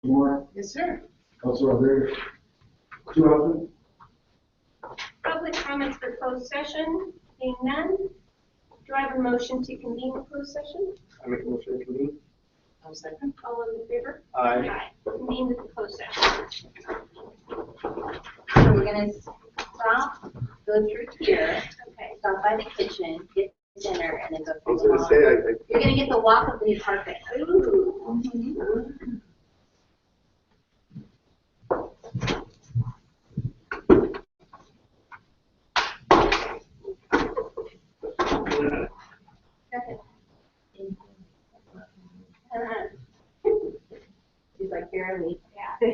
More, Yes, sir. also are there too often? Public comments for closed session, being none. Do I have a motion to convene the closed session? I make a motion to convene. I'll second. All those in favor? Aye. Convene the closed session. So we're gonna stop, go through here, Okay. stop by the kitchen, get dinner, and then go I through was the gonna hall. say, You're gonna get the walk of the new carpet. Ooh. She's like, here, me. Yeah.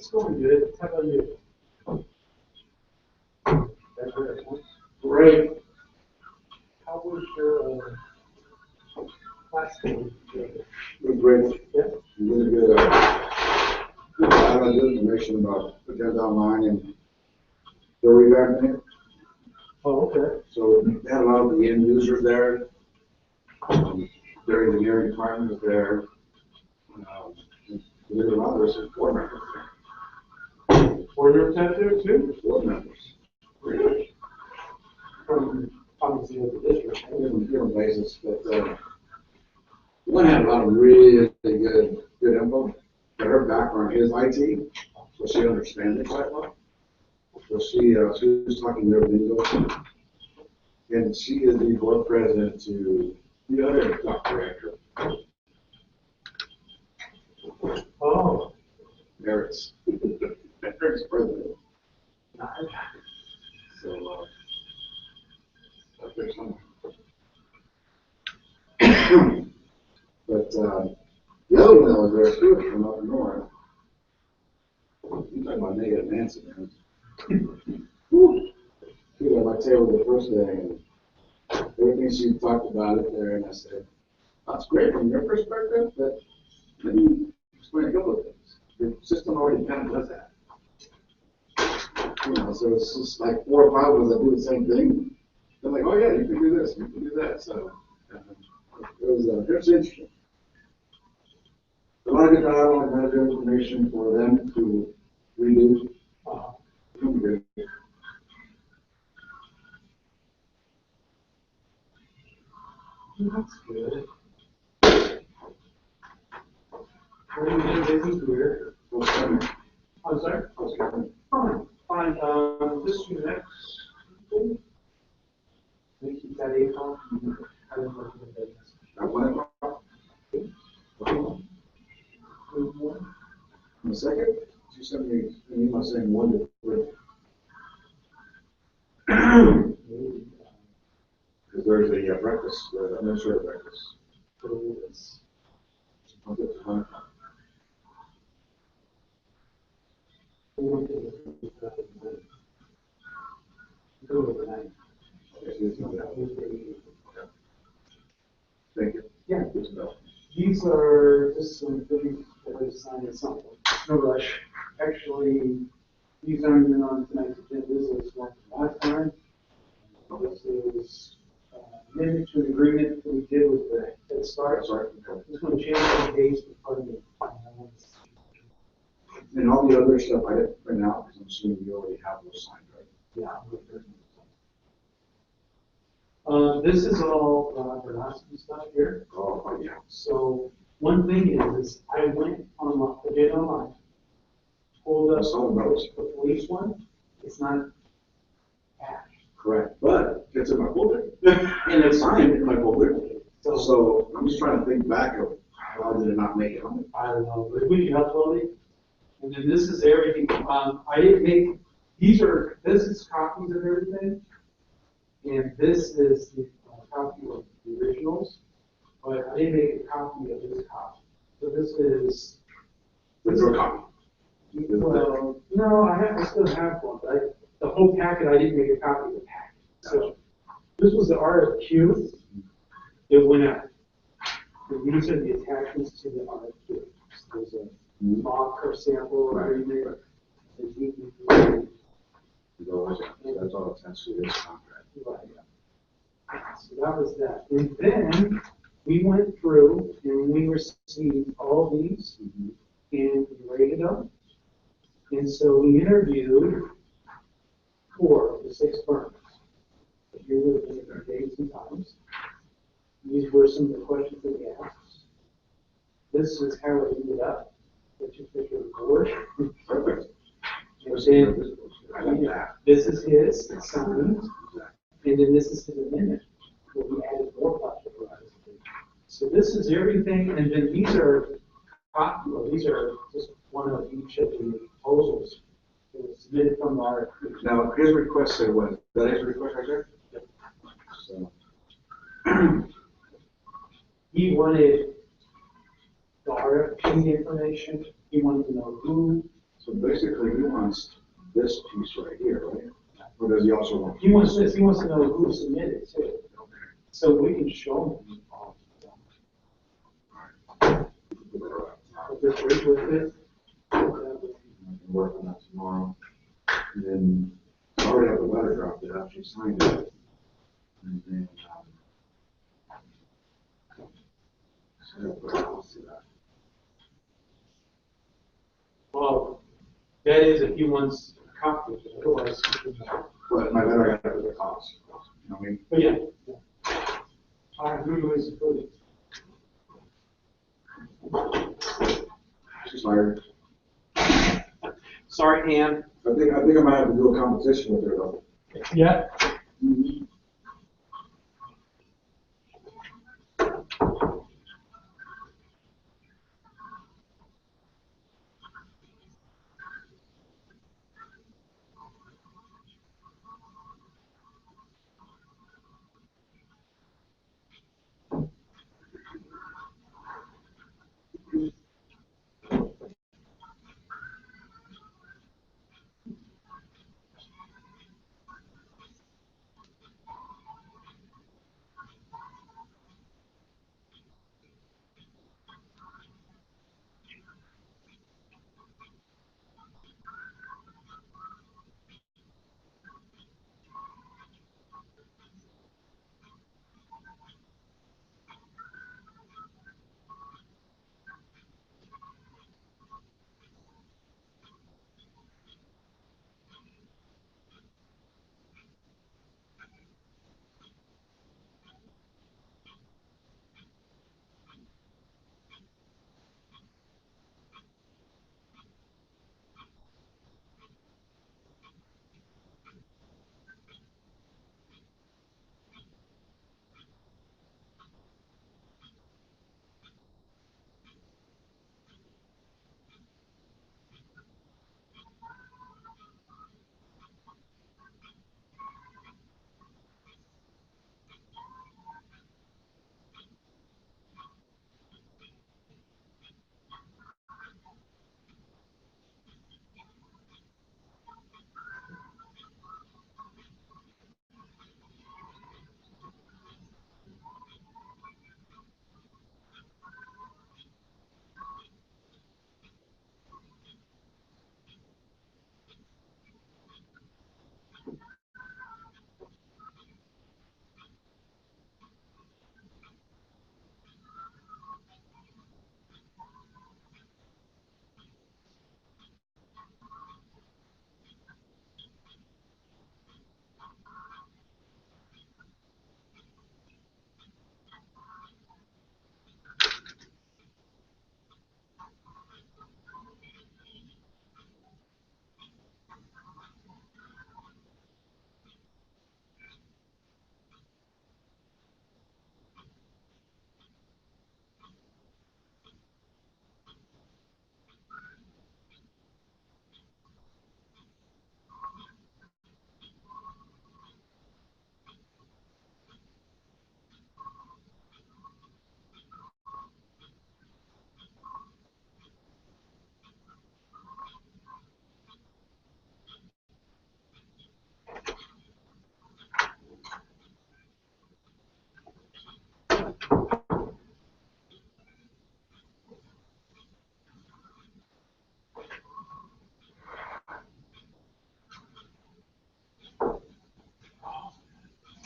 It's going good. How about you? That's great. Great. How was your last game? Good, great. Yeah. Really good. Good. I have good information about the Tens Online and the revamping it. Oh, okay. So they had a lot of the end users there. Their engineering department was there. There's a lot of us as board members there. Were there tattoos too? Board members. Really? From obviously the district. Different places, but one had a lot of really good info. But her background is IT, so she understands it quite well. So she was talking to everything, and she is the board president to the other doc director, Oh. Eric's. Eric's president. So up there somewhere. But the other one that was there too from up north. You talking about negative Nancy, man. She was at my table the first day, and everything she talked about it there, and I said, "That's great from your perspective, but let me explain a couple of things. Your system already kind of does that. You know, so it's just like 4 or 5 of us that do the same thing. They're like, oh yeah, you can do this, you can do that. So it was interesting. A lot of good dialogue, a lot of good information for them to redo. Good. That's good. What are you busy here? What's coming? I'm sorry? What's coming? Fine. This is your next thing? Make you that 8 o'clock. I don't know if you're business. At 1 o'clock? In a second, she sent me an email saying 1 to 3. Because there's a breakfast, administrative breakfast. I'll get to 1 o'clock. Okay, so it's not that. Okay. Thank you. Yeah. Good to know. These are just some things that I signed at some point. No rush. Actually, these aren't even on tonight's agenda. This is one from last time. This is amendment to an agreement that we did with the Head Start. Sorry. This one changed the dates for the. And all the other stuff I didn't print out, because I'm assuming you already have those signed, right? Yeah. This is all Bernowski stuff here. Oh, yeah. So one thing is I went on the data online, pulled up the police one. It's not attached. Correct, but it's in my folder, and it's signed in my folder. So I'm just trying to think back of how did it not make it on? I don't know, but we can upload it. And then this is everything. I didn't make, this is copies of everything. And this is the copy of the originals. But I didn't make a copy of this copy. So this is. With your copy. Well, no, I still have one, but the whole packet, I didn't make a copy of the packet. So this was the RFQ that went out. And these are the attachments to the RFQ. So there's a mock or sample or agreement. That's all attached to this contract. Right. So that was that. And then we went through and we received all these and we rated them. And so we interviewed 4 of the 6 firms. Here were the dates and times. These were some of the questions that we asked. This is how it ended up, which is the board. Perfect. And then this is his signed, and then this is his amendment, where we added more project horizons. So this is everything, and then these are just one of each of the proposals that was submitted from our. Now, his request said what? That his request right there? Yep. So. He wanted the RFP information, he wanted to know who So basically, he wants this piece right here, right? Or does he also want? He wants this, he wants to know who submitted too. So we can show him all of them. With this, with this. I can work on that tomorrow. And then I already have the letter drafted up, she signed it. And then, so I'll see that. Well, that is if he wants a copy of it, otherwise. But my letter, I got to put the cost, you know what I mean? But yeah. Who is approved? She's fired. Sorry, Ann. I think I might have to do a competition with her though. Yeah.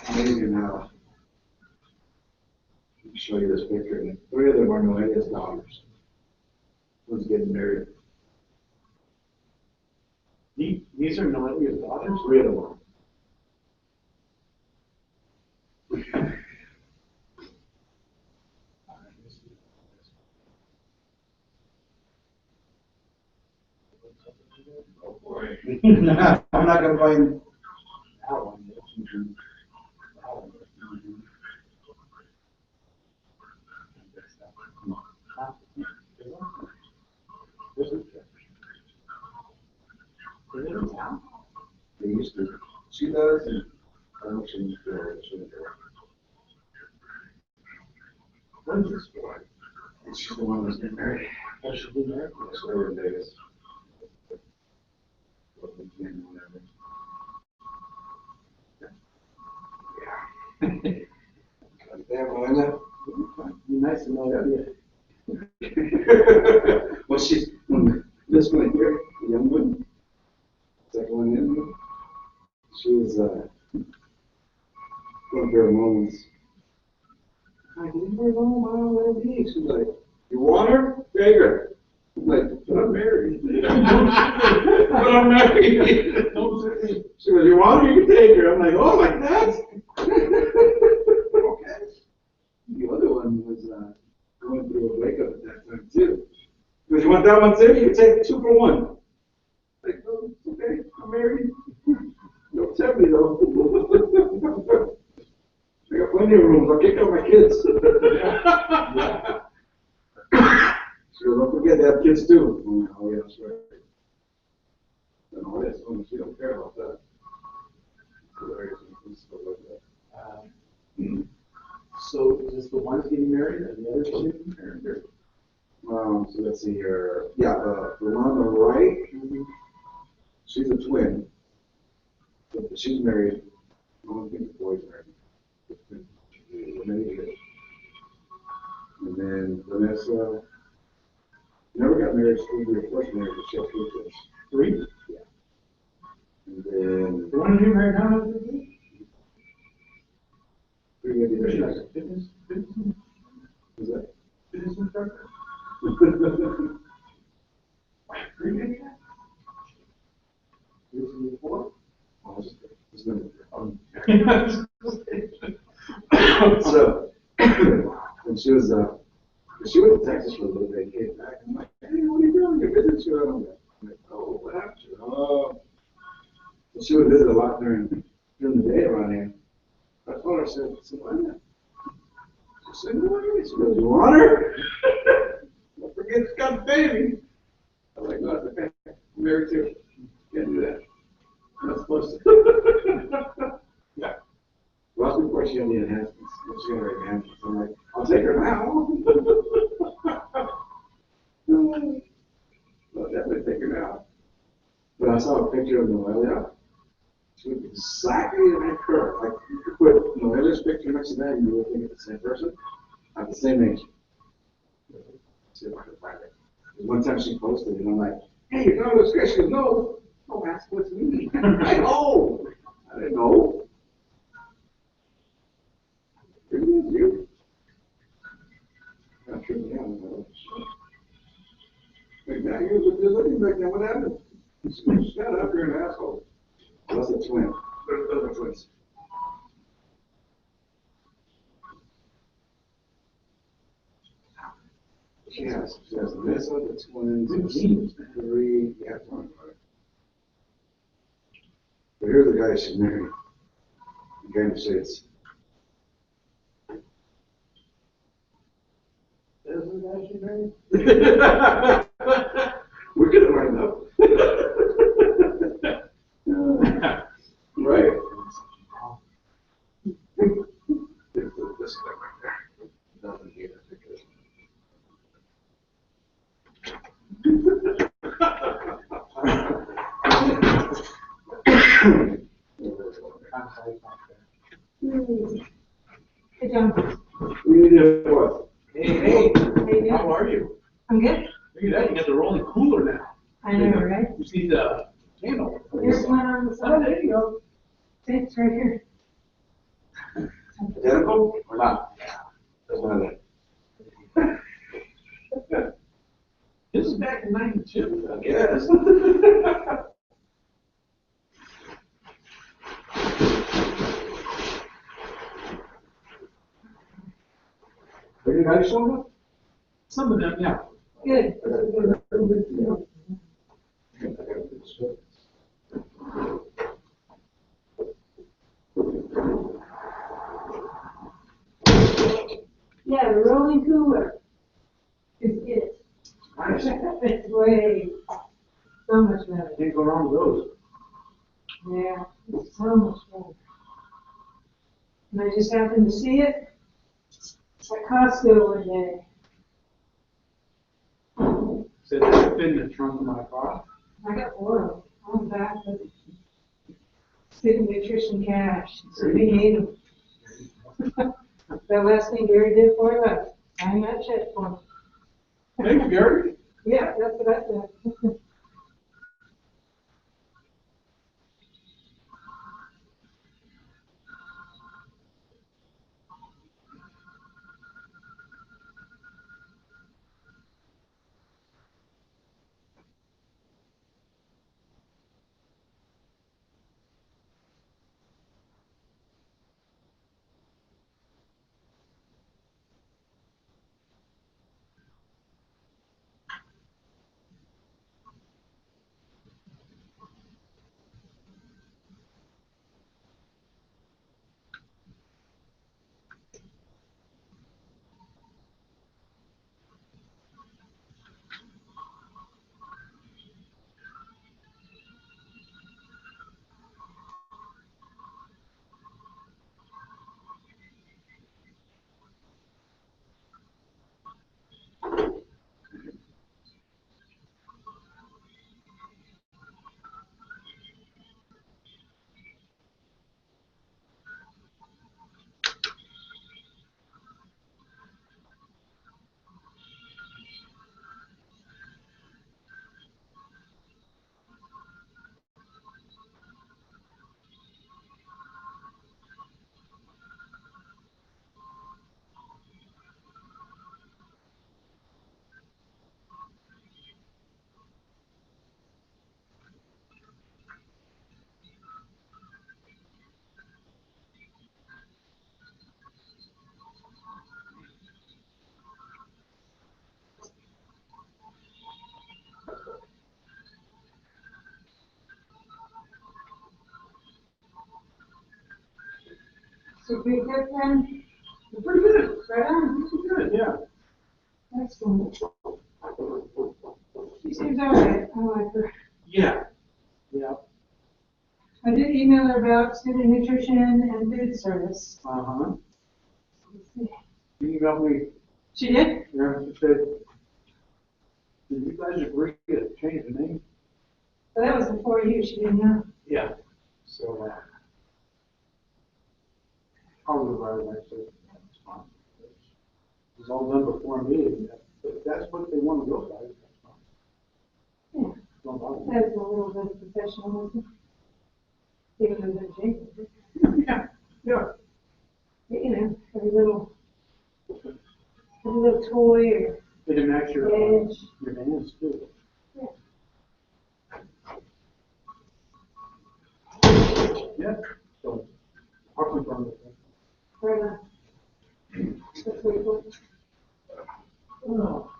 Amazing how. Let me show you this picture. And 3 of them are Noelia's daughters. One's getting married. These are Noelia's daughters? 3 of them are. Oh boy. I'm not gonna blame that one. They used to. She does, and I don't know if she used to or she didn't. What is this for? She's the one that's getting married. Oh, she's been there? Yes, they were in Vegas. what we can, whatever. Like that, Melinda? Be nice to know that. Well, when this one here, the young one, second one in, she was, going through hormones. I leave her alone, I don't want to be. She's like, you want her? Take her. I'm like, but I'm married. But I'm married. She goes, you want her? You can take her. I'm like, oh, like that? Okay. The other one was, going through a breakup at that time too. Because you want that one too? You can take 2 for 1. Like, oh, okay, I'm married. Don't tell me though. I got plenty of rooms. I'll kick out my kids. She goes, don't forget to have kids too. I'm like, oh yeah, that's right. And all this, she don't care about that. So is this the one's getting married and the other's getting married? So let's see here. Yeah, the one on the right, she's a twin. But she's married. I don't think the boy's married. And then Vanessa never got married. She was her first marriage, but she had 3 kids. 3? Yeah. And then The one you married now has 3? 3 maybe She there. has a fitness Who's that? instructor? 3 maybe? 4? Oh, it's number 3. Um, So, and she was, she went to Texas for a little bit, came back, and I'm like, hey, what are you doing? You're visiting Sri Lanka. I'm like, oh, what happened to her? Oh. So she would visit a lot during the day around here. I told her, I said, why not? She said, no, she goes, you want her? Don't forget she's got a baby. I'm like, no, it's okay. I'm married too. Can't do that. I'm not supposed to. Yeah. Well, that's before she had the enhancements. She had her enhancements. I'm like, I'll take her now. I'll definitely take her now. But I saw a picture of Noelia. She looked exactly like her. Like, you could put Noelia's picture next to that and you would think it's the same person. At the same age. See if I can find it. One time she posted it, and I'm like, hey, your daughter looks great. She goes, no. Don't ask what's me. I know. I didn't know. It is you. Not sure, yeah, no. Like, now you're looking back then, what happened? Shut up, you're an asshole. That's a twin. Those are twins. She has Vanessa, the twins, 3, yeah, 1. But here's the guy she married. The guy in the shades. There's the guy she married? We're gonna line up. Right? This guy right there. Nothing here. Hey, John. We need to what? Hey, Hey, how are you? I'm good. Look at that, you got the rolling cooler now. I know, right? You see the handle. There's one on the Oh, side. there you go. It's right here. Identical or not? Doesn't matter. This is back in 92. I guess. Are you guys showing up? Some of them, yeah. Good. Yeah, the rolling cooler is it. It's way, so much better. Can't go wrong with those. Yeah, it's so much better. And I just happened to see it at Costco one day. Said that fit in the trunk of my car. I got 4 of them. I'm back with City Nutrition Cash, so we need them. The last thing Gary did for he left, sign that check for him. Thanks, Gary. Yeah, that's what I said. So pretty good then? Pretty good. Right on. Pretty good, yeah. Excellent. She seems all right. I like her. Yeah. Yeah. I did email her about student nutrition and food service. Uh-huh. Let's see. You emailed me, She did? she said, did you guys agree to change the name? Well, that was before you. She didn't know. Yeah. So, I'll revise that, so that's fine. It was all done before me, and if that's what they want to go by, that's fine. Yeah. Don't bother me. That's a little bit of professionalism. Even though they're changing it. Yeah, yeah. You know, every little toy or It didn't match your edge. hands too. Yeah. Yeah, so, I'll confirm it. Right on. That's pretty cool. Oh.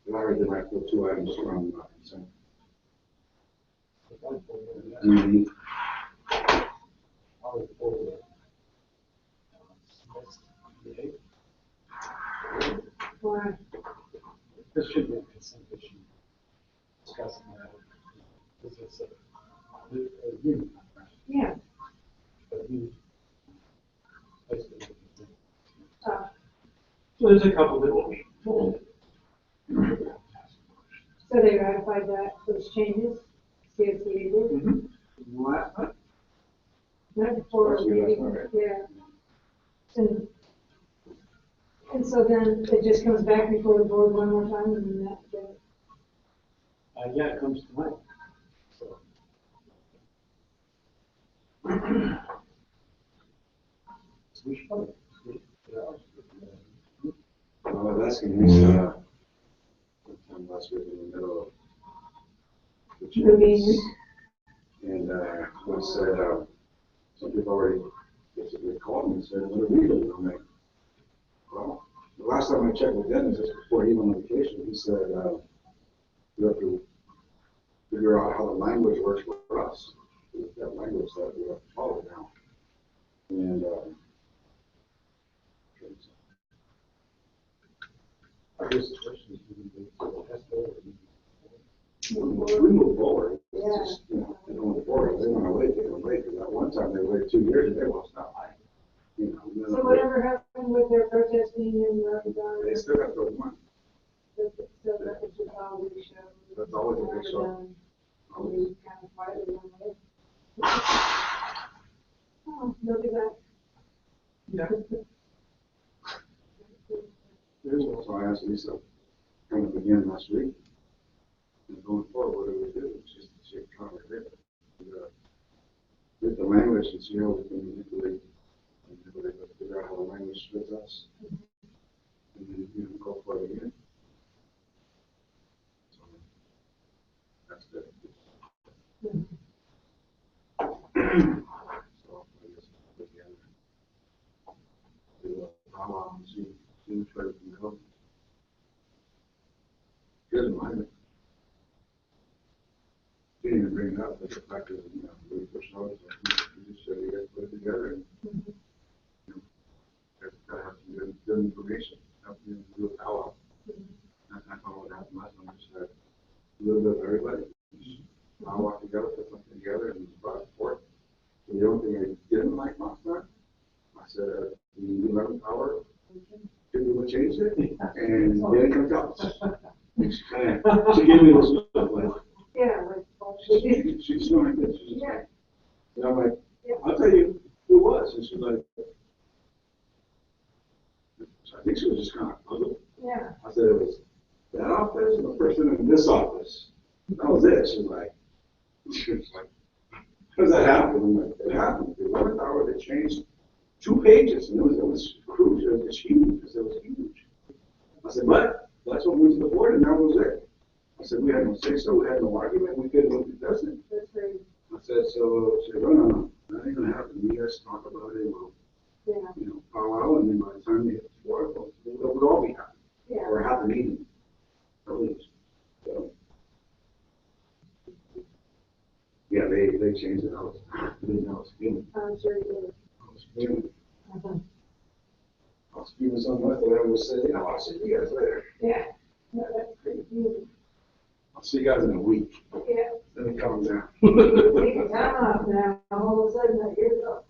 Larry, did I put 2 items from consent? Mhm. Wow. This should be a consent issue. Discussing that. This is a union, Yeah. but you. Uh, So there's a couple that will be pulled. So they ratified those changes? CSEA did? Mm-hmm. Last night? Not before, Last year, maybe, last night. yeah. And so then it just comes back before the board one more time and then that's it. Yeah, it comes tonight. So. We should probably. I was asking his, sometime last week in the middle of the The meeting. And, I said, some people already basically called me and said, what are we doing? I'm like, well, the last time I checked with Dennis, just before he went on vacation, he said, you have to figure out how the language works for us. We've got language that we have to follow now. And, I guess the question is, do we move to the Tesla or do we move forward. It's Yeah. just, they don't forward. They want to wait, they don't wait. Because at one time they waited 2 years and they won't stop. So whatever happened with their protesting and, They still got to go to one. so that was just all we showed. That's always a big show. We kind of quietly went away. Oh, they'll be back. Yeah. So I asked Lisa, kind of again last week, and going forward, what do we do? She's trying to get it. With the language, and see how we can manipulate, but figure out how the language fits us. And then, go for it again. So, that's good. So, I guess, put together. Do a powwow and see which way we can go. Good in mind. Didn't even bring it up, but the fact that, really push notice, you just said you guys put it together and, gotta have some good information, help you do a powwow. That's not what happened last time, just had a little bit of everybody. Powwow together, put something together and brought it forth. So the only thing I didn't like last time, I said, the 11th hour, people changed it, and then it comes out. She gave me this stuff, like, Yeah, like, she's doing this, she's just yeah, like, and I'm like, I'll tell you who it was, and she's like, so I think she was just kind of puzzled. yeah. I said it was that office and the person in this office. That was it. She was like, how does that happen? I'm like, it happened. The 11th hour, they changed 2 pages, and it was crucial. It was huge, because it was huge. I said, but that's what went to the board, and that was it. I said, we had no say so, we had no argument, we couldn't look at this. That's right. I said, so she said, no, that ain't gonna happen. You guys talk about it, we'll, Yeah, powwow, and then by the time they get to work, we'll all be happy. yeah. Or a happy meeting, at least. So, yeah, they changed it. I was feeling. I'm sure you did. I was feeling. I was feeling something like that. I would say, I'll see you guys later. Yeah, no, that's pretty easy. I'll see you guys in a week. Yeah. Then it comes down. Take your time off now, all of a sudden that year's up.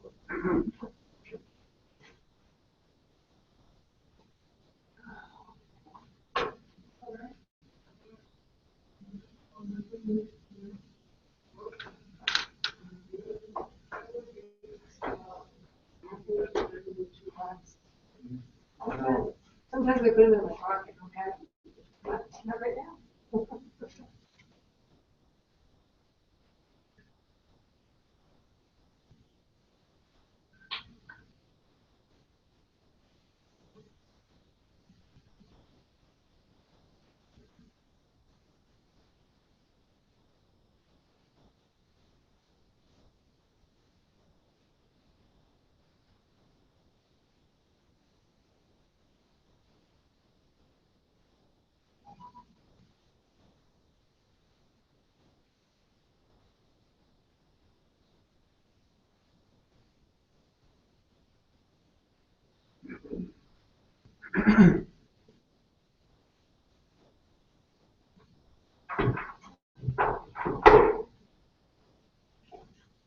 Sometimes I put them in my pocket, okay? But not right now.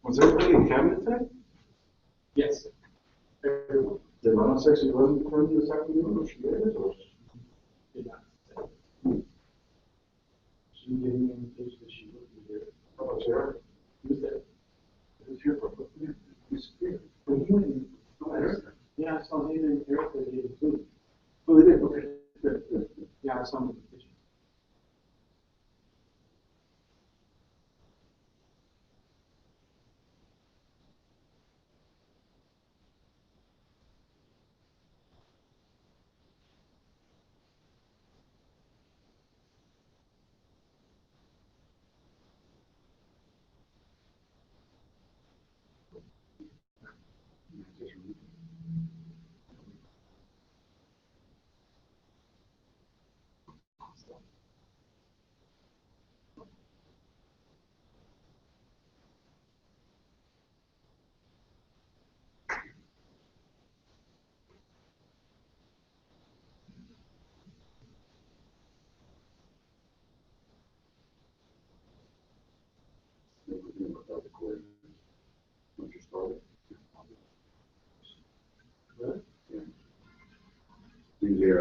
Was everybody in cabinet today? Yes. Everyone Did Lana say she wasn't for this afternoon, or she is, or? did not say. She gave me an indication that she would be here. Oh, sure. Who was there? Who's here for, who's here? When he went in, Oh, Eric. yeah, I saw him and Erica getting food. Oh, they did, okay. Good, good, good. Yeah, I saw him in the kitchen.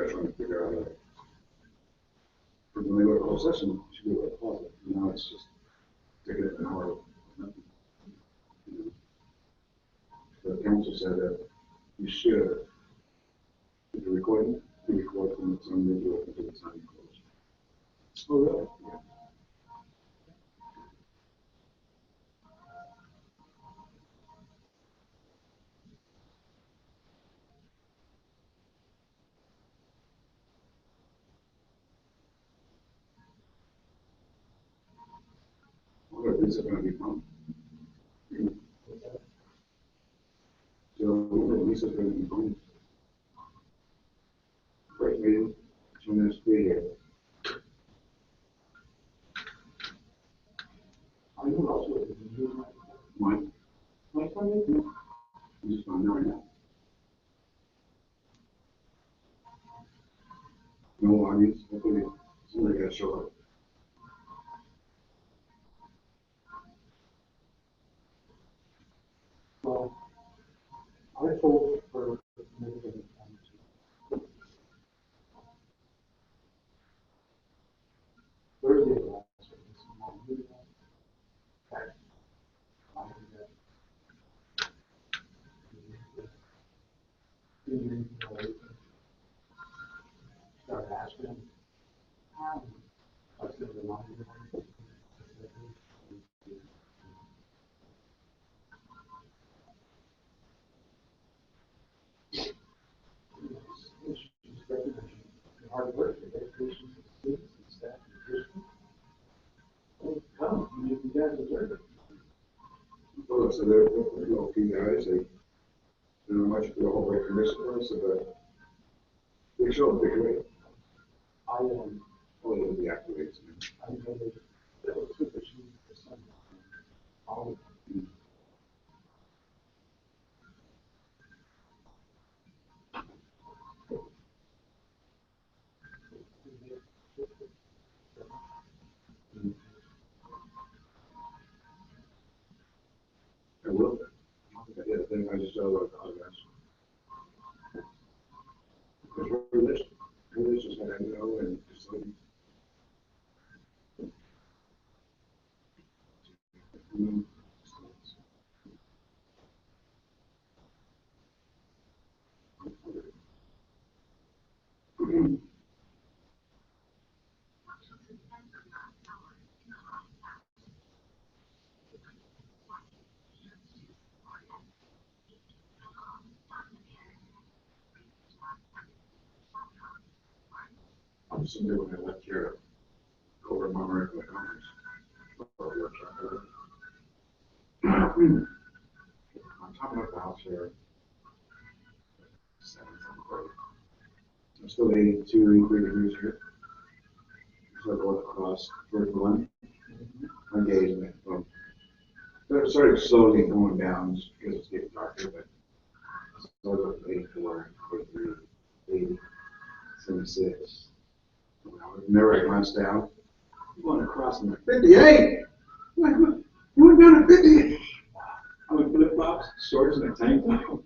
started trying to figure out how, because when they go to closed session, you should be able to pause it. Now it's just take it an hour. Nothing. The council said that you should, if you're recording, you record from the time that you open to the time you close. Oh, really? Yeah. What are these are going to be fun? So, what are these are going to be fun? First meeting, 2 minutes free here. I know also, you Mike, my family, you just found out right now. No audience, hopefully somebody got to show up. well, I told for maybe the Thursday of last week. Start asking. I said, remind me. The hard work, the dedication to the students and staff and the district. Well, come, you guys deserve it. Oh, so they're low key guys, they're not much for the whole way commission, so that they show up, they can wait. I am, Oh, it'll be activated. I know that was super cheap for some. All I will. I did a thing, I just saw about the other guys. Because religious, I know, and just like. I'm someday when I left here, go over my regular conference. I'm talking about the house here. I'm still 82 degrees here. So I go across first one, engagement. It started slowly going down just because it's getting darker, but so I go to 84, 43, 80, 76. Whenever I glance down, I'm going across and 58. I'm like, what? You went down to 58. I'm in flip flops, shorts, and a tank top.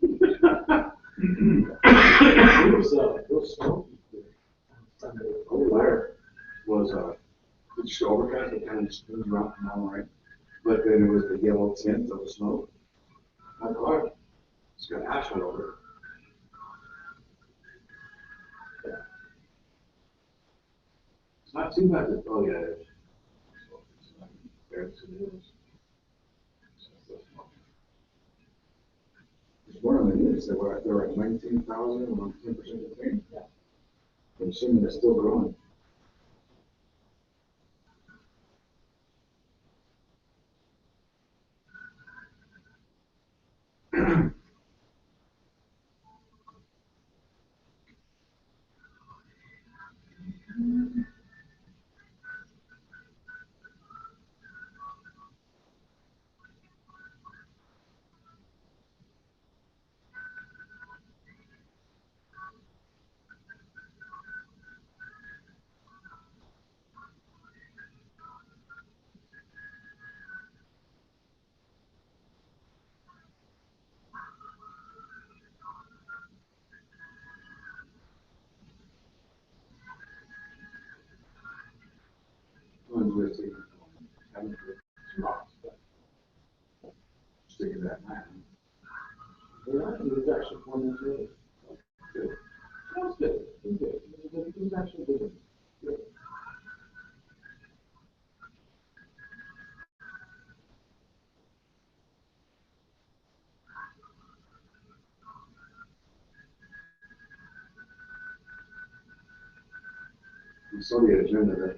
it was smoky here on Sunday. Over there was just overcast, it kind of spins around from all right. But then it was the yellow tint of the smoke. My God, it's got ash all over it. Yeah. It's not too bad. Oh yeah, it is. There's it is. It's one of the news that they're at 19,000, 10% of the thing. Yeah. I'm assuming it's still growing. was just taking, having to two hours, but sticking that man. Yeah, he was actually pointing to it. Good. That was good. It was good. It was actually good. Good. You saw the agenda that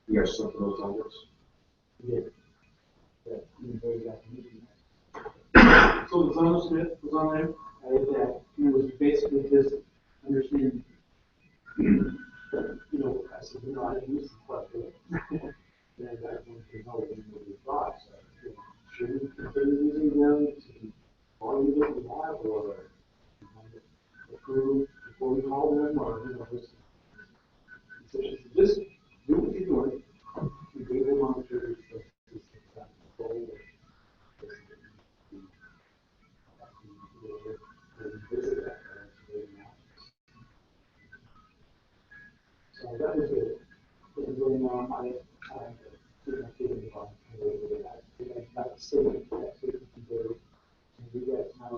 you guys took those topics. Yeah. Yeah, he was very happy to do that. So the Zone Smith was on there, I did that, and it was basically just understanding, you know, I said, you know, I didn't use the club for it. And I wanted to know what your thoughts are. You know, should we continue using them to volume that we have, or approve before we call them, or, you know, just do what you're doing. We gave them monitors, so that was it. It was going on, I did my feeling on that. I got to say that safety today, and you guys know,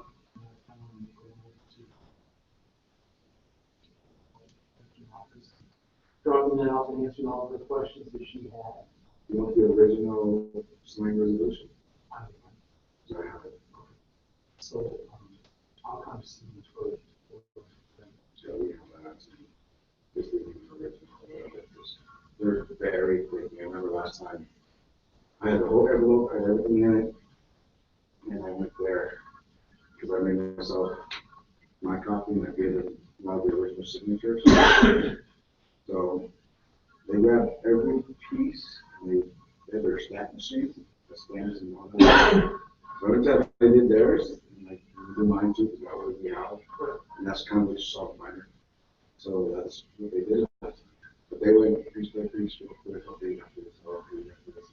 dropping that off and answering all the questions that she had. You want the original slang resolution? I don't know. So I have it. So, I'll come see you first. So we have that. Just the original. They're very quick. I remember last time I had the whole envelope, I had everything in it, and I went there because I made myself my copy and I gave them one of the original signatures. So they grabbed every piece and they had their stamp machine, the stamps and all that. So every time they did theirs, and like do mine too, because that was the house, and that's kind of what you saw mine. So that's what they did. But they went piece by piece real quick. Okay, after this, after this.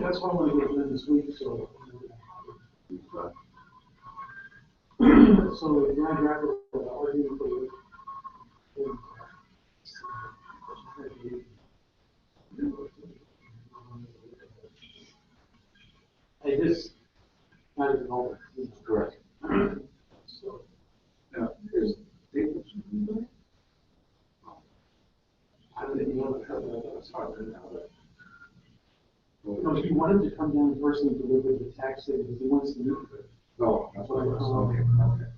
That's what I'm gonna get done this week, so. But So, Grand Rapids, arguing for the. I just, I don't know. correct. So, Now, here's I didn't know that, it's hard to know that. no, he wanted to come down and personally deliver the tax thing, because he wants to meet with her. No, that's what it was. Okay, okay.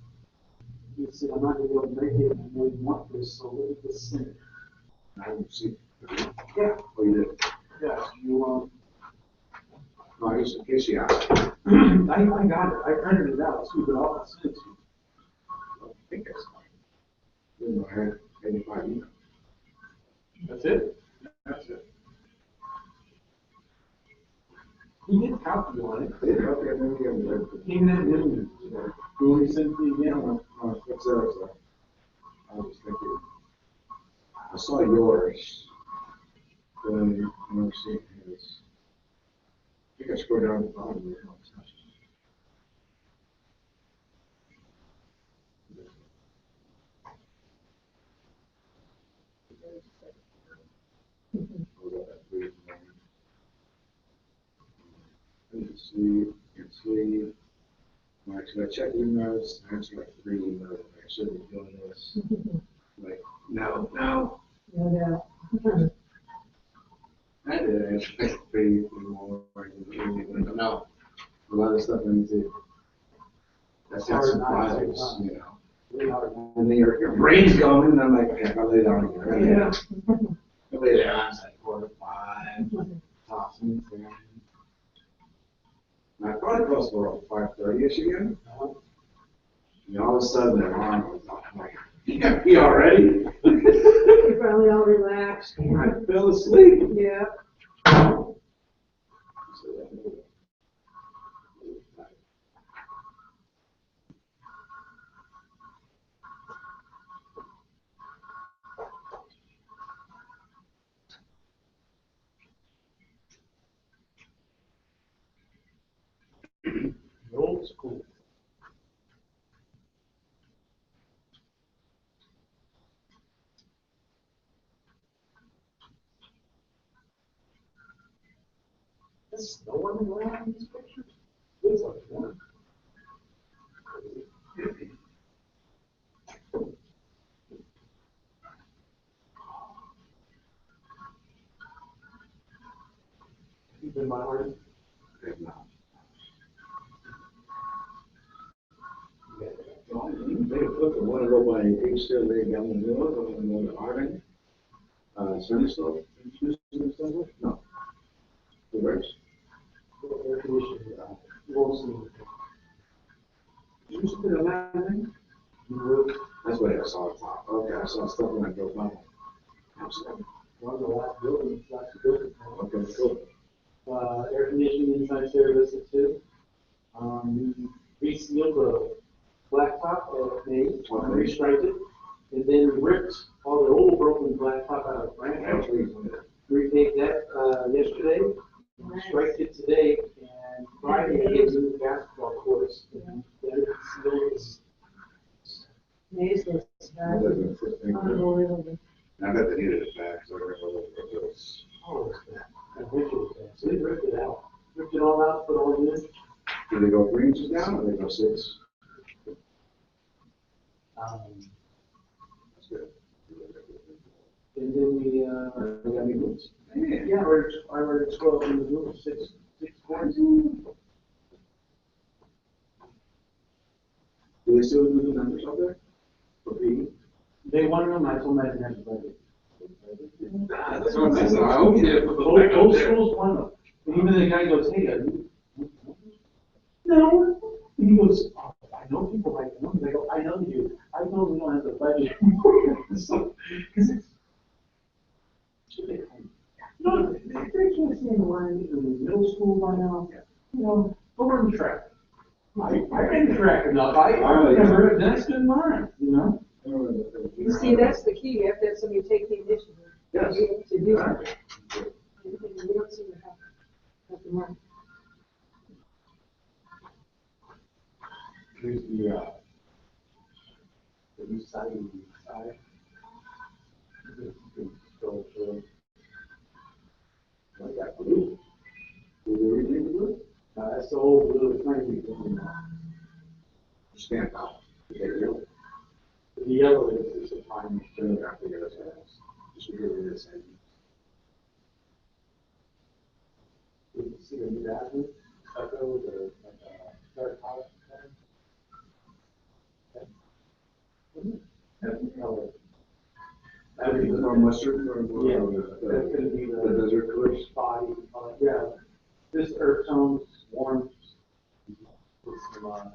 He said, I'm not gonna be able to make it, I know you want this, so let me just send it. I haven't seen. Yeah. Oh, you did? Yeah, you, No, I guess in case you asked. I got it, I printed it out, too, but I'll send it to you. I think that's fine. Didn't know I had 85 emails. That's it? That's it. He did copy on it. Yeah, okay, then we have it. He didn't, you want to send it to me again? What's that? I was thinking, I saw yours. Then I never seen his. I think I scrolled down to the bottom. See, actually, I checked emails, I answered like 3 emails, I shouldn't be doing this. Like, no. No. I did answer like 3 more, no. A lot of stuff I need to, that's not surprises, you know. Really hard. And then your brain's going, and I'm like, okay, I'll lay down here. Yeah. I lay down, it's like 4 to 5, tossing, turning. And I probably close for 5:30-ish again. And all of a sudden, the alarm was off. I'm like, you got me already? You're probably all relaxed. I fell asleep. Yeah. Old school. snow on the ground in these pictures? Looks like one. You've been my heart. If not. Yeah. They put the one go by H still they got in the middle, the one to Arden, Sunny Slope, no. The rest. Air conditioning, rolls in. You used to put a landing? That's what I saw at top. Okay, I saw stuff when I drove by. Absolutely. One of the last buildings, last building. Okay, cool. Air conditioning inside there listed too. We resealed the blacktop at May, restriped it, and then ripped all the old broken blacktop out of the branch. Repaved that, yesterday, striped it today, and Friday I gave them the basketball courts. And then sealed is Amazing, unbelievable. I bet they needed it back, so I don't know what it was. oh, it's bad. I wish it was bad. So they ripped it out, ripped it all out, put all in it. Do they go 3 inches down or they go 6? That's good. And then we got new boots. Yeah, I ordered 12 new boots, six cords. Do they still do the numbers up there? For PE? They wanted them, I told them I didn't have the budget. That's what I'm saying. I hope you did. Both schools wanted them. And even the guy goes, hey, no. And he goes, oh, I know people like them. They go, I know you. I know we don't have the budget. So, because it's. No, they can't say the line in middle school by now. You know, go run the track. I ran track enough. I remember it. That's good mine, you know? You see, that's the key, you have to have somebody take the initiative. Yes. To do it. We don't seem to have the money. Here's the east side and the east side. You can scroll through. Like that blue. Do they really do it? That's the old blue, it's not even. Stamp out. Okay, really? The yellow is a fine. So I figure that's what it is. Just really the same. You can see the new bathroom, stucco with the, dark color. That's the color. That would be more mustard or Yeah, the that's gonna be the desert colors. body color, yeah. This earth tone's warm, with some, brown.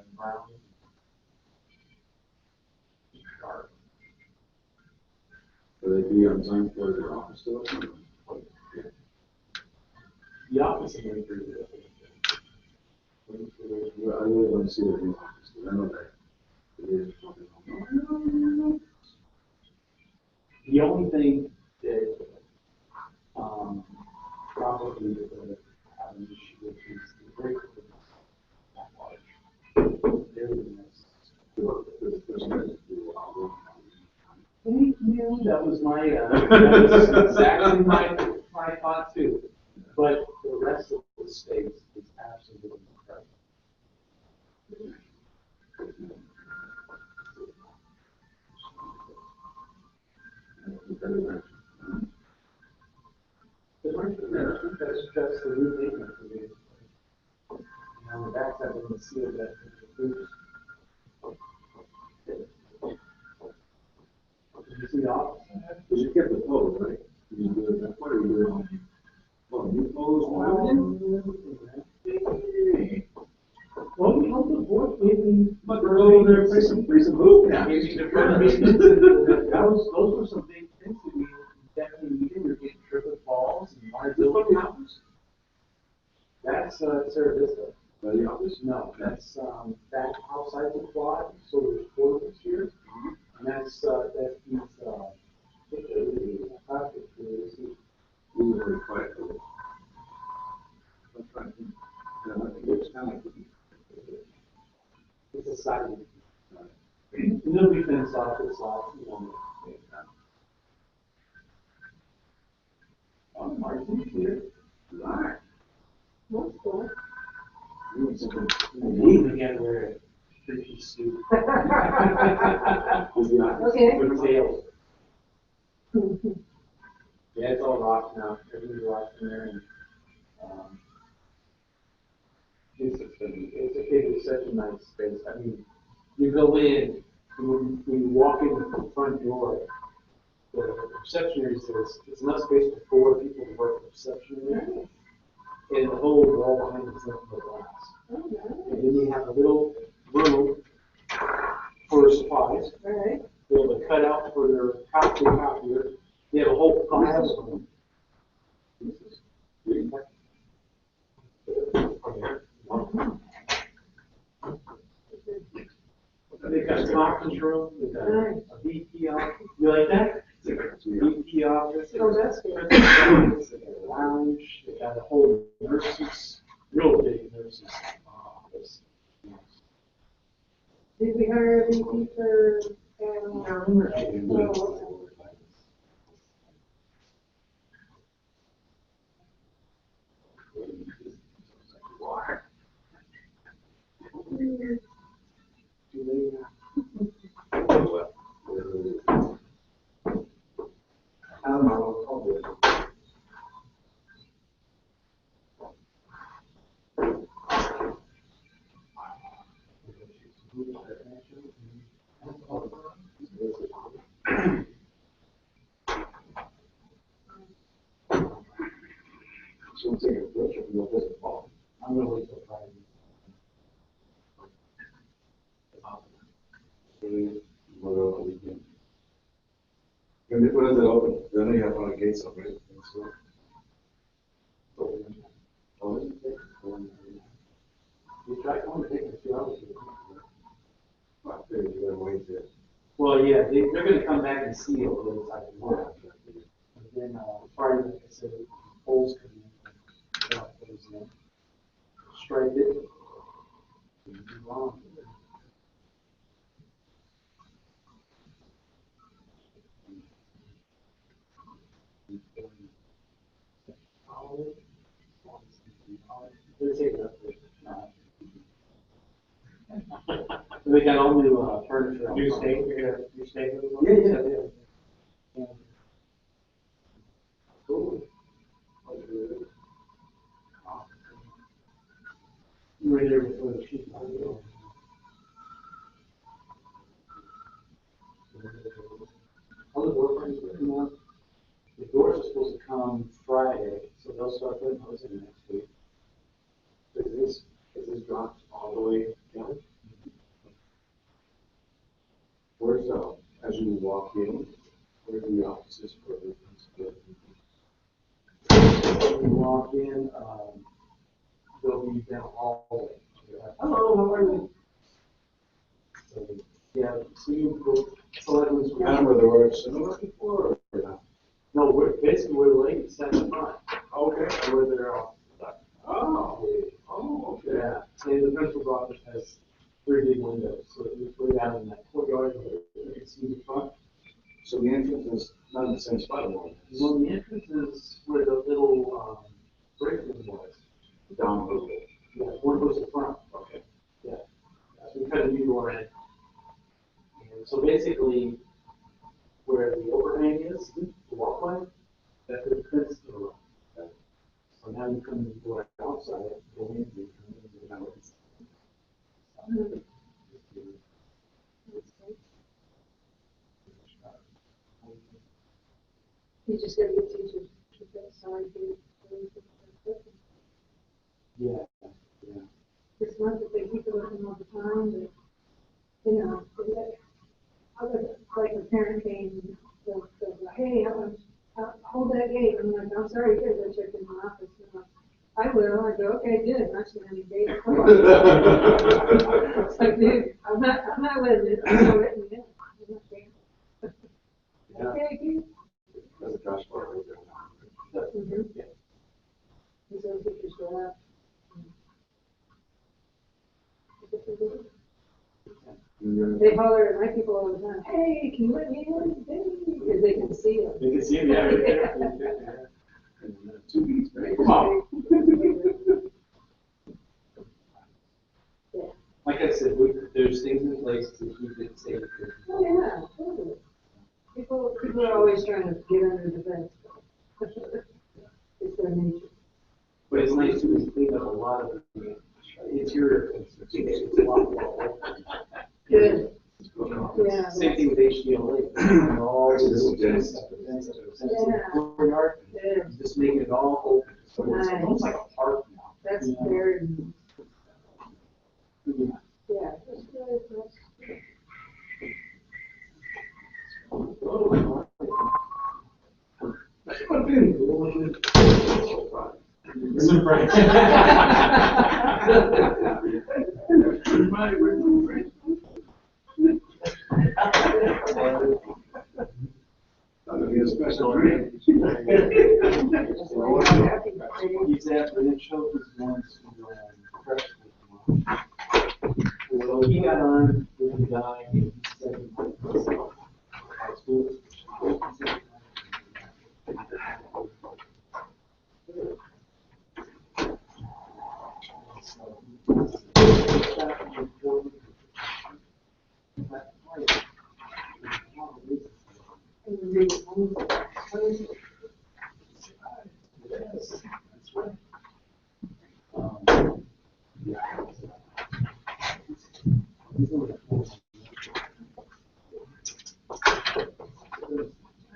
Dark. Will they be on time for their office still? The office is very good. Well, I really want to see their new office, because I know that it is something. The only thing that, probably would have an issue with is the break room. That large. Everything else. Thank you. That was my, that was exactly my thought too. But the rest of the space is absolutely incredible. That's the new thing. And on the backside, we can see that the boots. Did you see the office? Because you kept the pose, right? You do it that way, or you do it on, well, new pose, Well, we hope the board maybe. but they're over there, play some hoop now. Those were some big things that we definitely needed. We were getting triple balls and liability. That's, Sarah Vista. The office? No, that's, back outside the quad, so there's portables here. And that's, that means, We were very quiet for this. I'm trying to think. It's kind of like. it's a side. And it'll be fenced off, it's off, you know. Oh, Martin's here. Right. Well, You need something. We gotta wear a three-piece suit. Okay. With tails. Yeah, it's all rock now, everything's rock in there, and, it's such a nice space, I mean, you go in, and when you walk in the front door, the reception area says, it's enough space for 4 people to work the reception area, and the whole wall behind is nothing but glass. And then you have a little room for supplies. Alright. They have a cutout for their copier. They have a whole file room. They've got a conference room, they've got a BP office. You like that? BP office. Oh, that's good. They got a lounge, they got a whole nurses, real big nurses office. Did we hire a VP for, I don't know, I'll do it. So we'll take a picture of your visit, Paul. I'm gonna wait till Friday. What weekend? When is it open? I know you have one of the gates open, right? Oh, is it? You try coming to take a few hours. I figured you gotta wait there. Well, yeah, they're gonna come back and see it the other side of the wall. And then, Friday, like I said, poles come in, put his in, stripe it. And move on. They're taking up They got all new, furniture. New state, you're staying with them? Yeah. Cool. You were there before the shoot. All the door frames are coming up. The doors are supposed to come Friday, so they'll start putting those in next week. Is this dropped all the way down? Where's, as you walk in, where are the offices for the? When you walk in, they'll be down hallway. hello, how are you? So, yeah, so you go, selectmen's. Remember where the word cinema before or not? No, basically where the ladies sat in front, Okay. where they're all. Oh, okay. Yeah, and the principal's office has 3 big windows, so you go down in that courtyard, you can see the front. So the entrance is not in the same spot anymore. Well, the entrance is where the little, break room was. Down a little bit. Yeah, one goes to the front. Okay. Yeah. So we cut a new door in. And so basically, where the overhang is, the walkway, that's the fence door. So now you come and go outside, go in, you come in, go out. You just gotta get teachers to keep that side gate. Yeah, yeah. It's not that they keep it open all the time, but, you know, like a parent came, they'll go, hey, hold that gate. I'm like, I'm sorry, kids, I checked in my office. And I will. I go, okay, good. I'm not seeing any gate. Come on. It's like, dude, I'm not letting it. I'm not letting it. I'm not saying. Yeah. Okay, good. That's a trash bar right there. Mm-hmm. And so teachers go out. They holler at my people all the time, hey, can you let me in? Hey, because they can see it. You can see it, yeah, right there. And 2 beats, right? Come on. place to keep it safe. Oh, yeah, totally. People are always trying to get under the bed. It's their nature. But it's nice to clean up a lot of the interior things. It's a lot more. Good. Yeah. Same thing with HDLA. And all This is the dense. stuff, the dense stuff, the Yeah. courtyard, Yeah. just making it all open. So it's Nice. almost like a park now. That's Yeah. very nice. Yeah. Yeah. That's really nice. Everybody, we're doing great. That'll be a special treat. He's after the children's ones. So he got on with the guy, and he said he might go high school.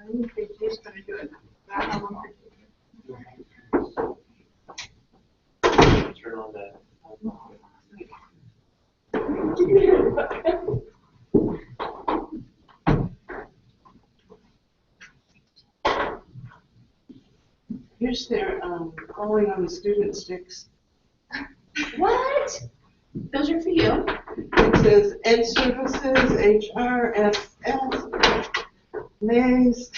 I don't think she's gonna do it. I don't know. Turn on that. Here's their, calling on the student sticks. What? Those are for you. It says Ed Services, HRSS, NAS,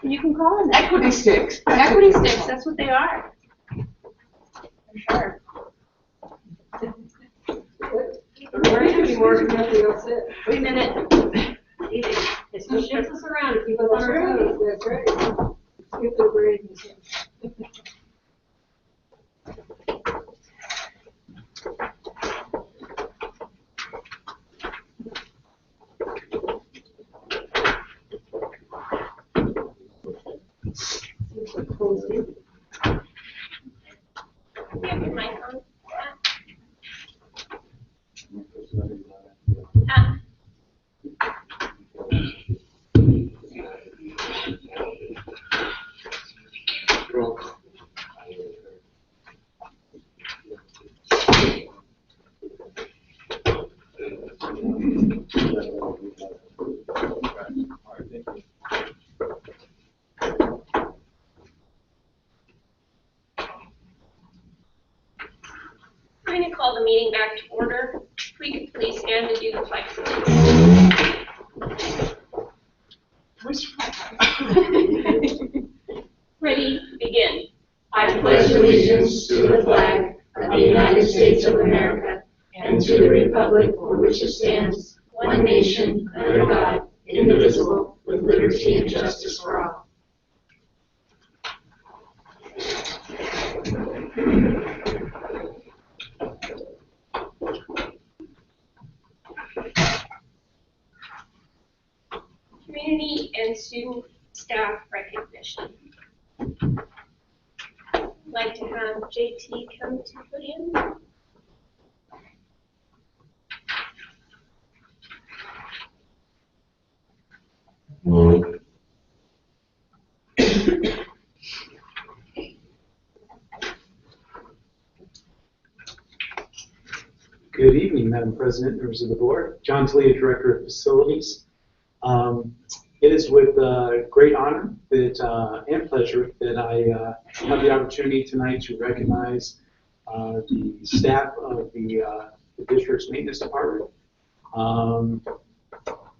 You can call them Equity Sticks. equity sticks, that's what they are. For sure. We're gonna be working up the old set. Wait a minute. So shift us around and keep us on our toes, that's right. Skip the break. You have your mic on? Ah. I'm going to call the meeting back to order. If we could please stand and do the pledge. Ready, begin. I pledge allegiance to the flag of the United States of America and to the republic for which it stands, one nation, under God, indivisible, with liberty and justice for all. Community and student staff recognition. I'd like to have JT come to the podium. Good evening, Madam President, members of the board. John Talia, Director of Facilities. It is with great honor that, and pleasure that I have the opportunity tonight to recognize the staff of the district's maintenance department.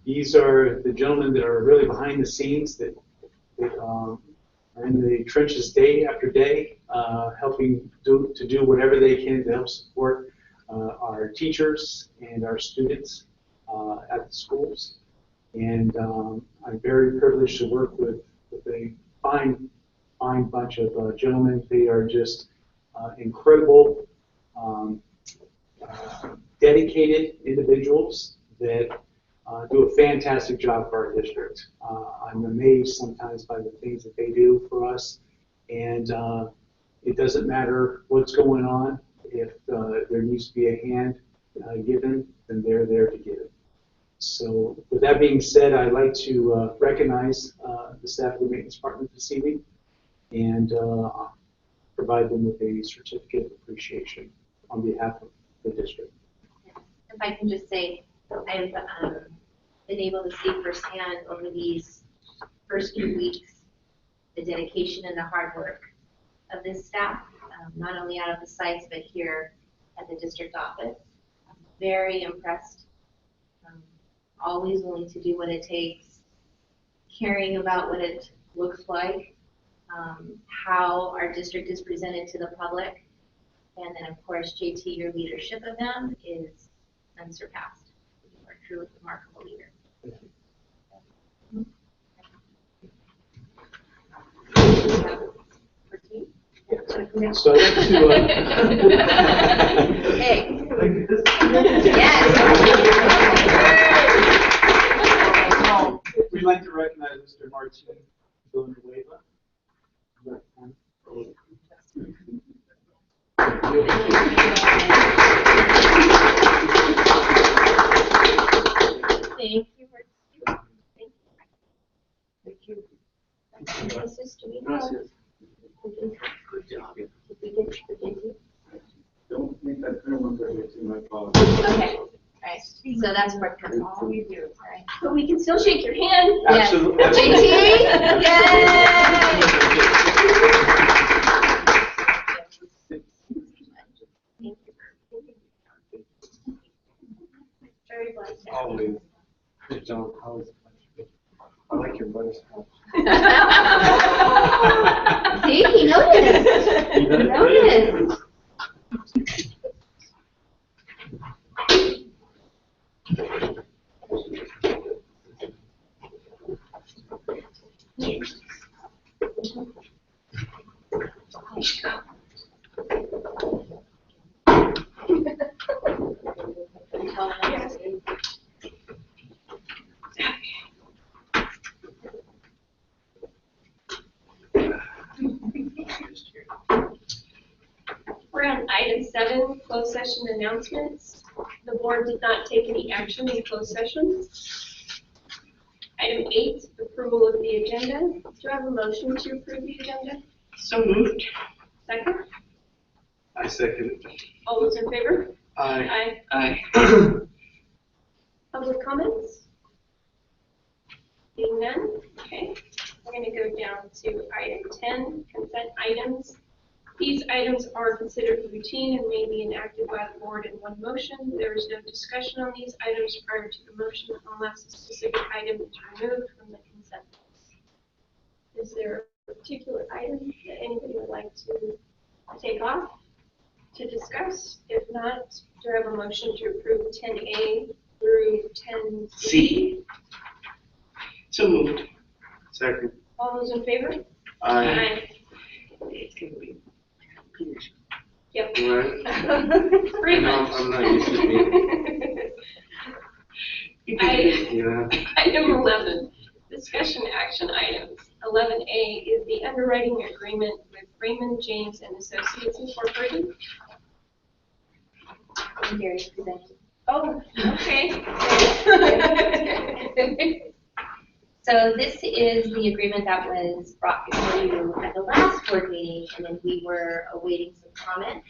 These are the gentlemen that are really behind the scenes that are in the trenches day after day, helping to do whatever they can to help support our teachers and our students at the schools. And I'm very privileged to work with a fine bunch of gentlemen. They are just incredible, dedicated individuals that do a fantastic job for our district. I'm amazed sometimes by the things that they do for us, and it doesn't matter what's going on. If there needs to be a hand given, then they're there to give it. So with that being said, I'd like to recognize the staff of the maintenance department this evening and provide them with a certificate of appreciation on behalf of the district. If I can just say, I've been able to see firsthand over these first few weeks the dedication and the hard work of this staff, not only out of the sites, but here at the district office. I'm very impressed. Always willing to do what it takes, caring about what it looks like, how our district is presented to the public, and then of course, JT, your leadership of them is unsurpassed. You are truly a remarkable leader. So I'd like to, Hey. Yes. Yes. We'd like to recognize Mr. Martin Villanueva. Thank you. Thank you. Gracias. Good job. Did we get the JT? Don't make that everyone forget to my fault. Okay. All right. So that's what all we do. All right. But we can still shake your hand. Absolutely. Yes. JT. Yay! Thank you. Very blessed. Always. Good job. Always. I like your butterscotch. See, he noticed. He noticed. We're on item 7, closed session announcements. The board did not take any action in closed session. Item 8, approval of the agenda. Do you have a motion to approve the agenda? So moved. Second? I second it. All those in favor? Aye. Aye. Public comments? Being none? Okay. We're going to go down to item 10, consent items. These items are considered routine and may be enacted by the board in one motion. There is no discussion on these items prior to the motion unless a specific item is removed from the consent list. Is there a particular item that anybody would like to take off to discuss? If not, do I have a motion to approve 10A through 10C? So moved. Second. All those in favor? Aye. It's gonna be. Yep. Right. Pretty No, much. I'm not used to Item 11, discussion action items. 11A is the underwriting agreement with Raymond James and Associates Incorporated. And Gary presented. Oh, okay. So this is the agreement that was brought before you at the last board meeting, and then we were awaiting some comments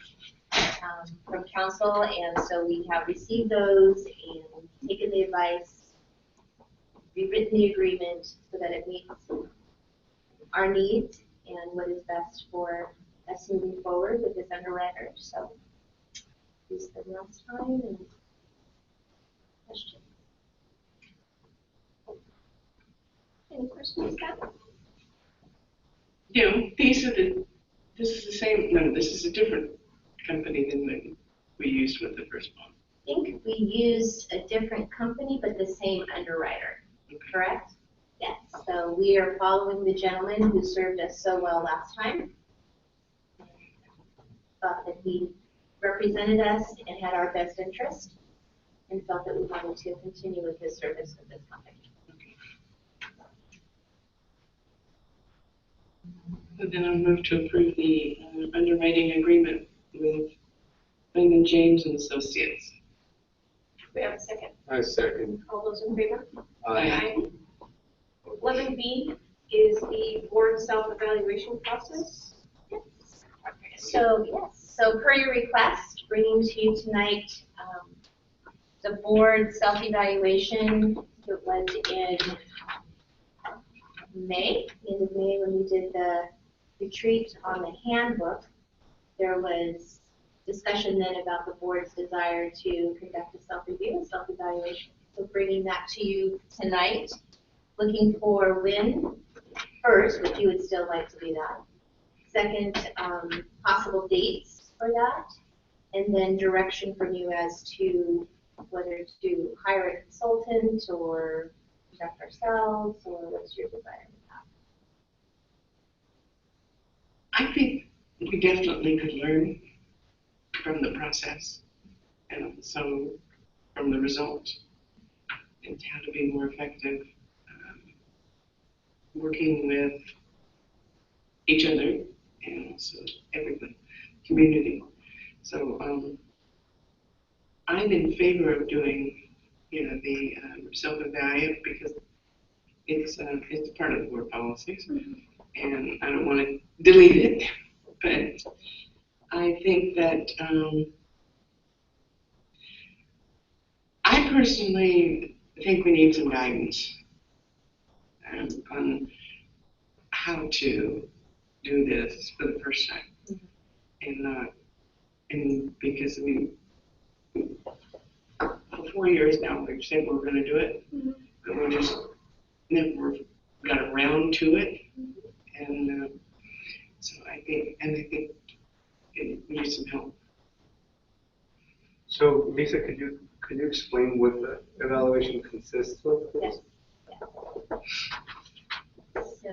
from council, and so we have received those and taken the advice, rewritten the agreement so that it meets our needs and what is best for us moving forward with this underwriter. So this is the last time and questions. Any questions, Scott? This is the same, no, this is a different company than the we used with the first one. I think we used a different company, but the same underwriter, correct? Yes, so we are following the gentleman who served us so well last time. Thought that he represented us and had our best interest. and felt that we wanted to continue with his service with this company. So then I'll move to approve the underwriting agreement with Raymond James and Associates. We have a second. I second. All those in favor? Aye. 11B is the board self-evaluation process. So, yes, so per your request, bringing to you tonight, the board self-evaluation. It was in May, end of May, when we did the retreat on the handbook. There was discussion then about the board's desire to conduct a self-review, a self-evaluation. So bringing that to you tonight, looking for when, first, if you would still like to do that. Second, possible dates for that, and then direction from you as to whether to hire a consultant or conduct ourselves, or what's your desire with that? I think we definitely could learn from the process and also from the result and how to be more effective working with each other and also everyone, community. So I'm in favor of doing, the self-evaluate because it's part of the board policies, and I don't want to delete it, but I think that I personally think we need some guidance on how to do this for the first time, and because for 4 years now we've said we're going to do it, but we just never got around to it, and so I think it needs some help. So Lisa, could you explain what the evaluation consists of? Yes. So,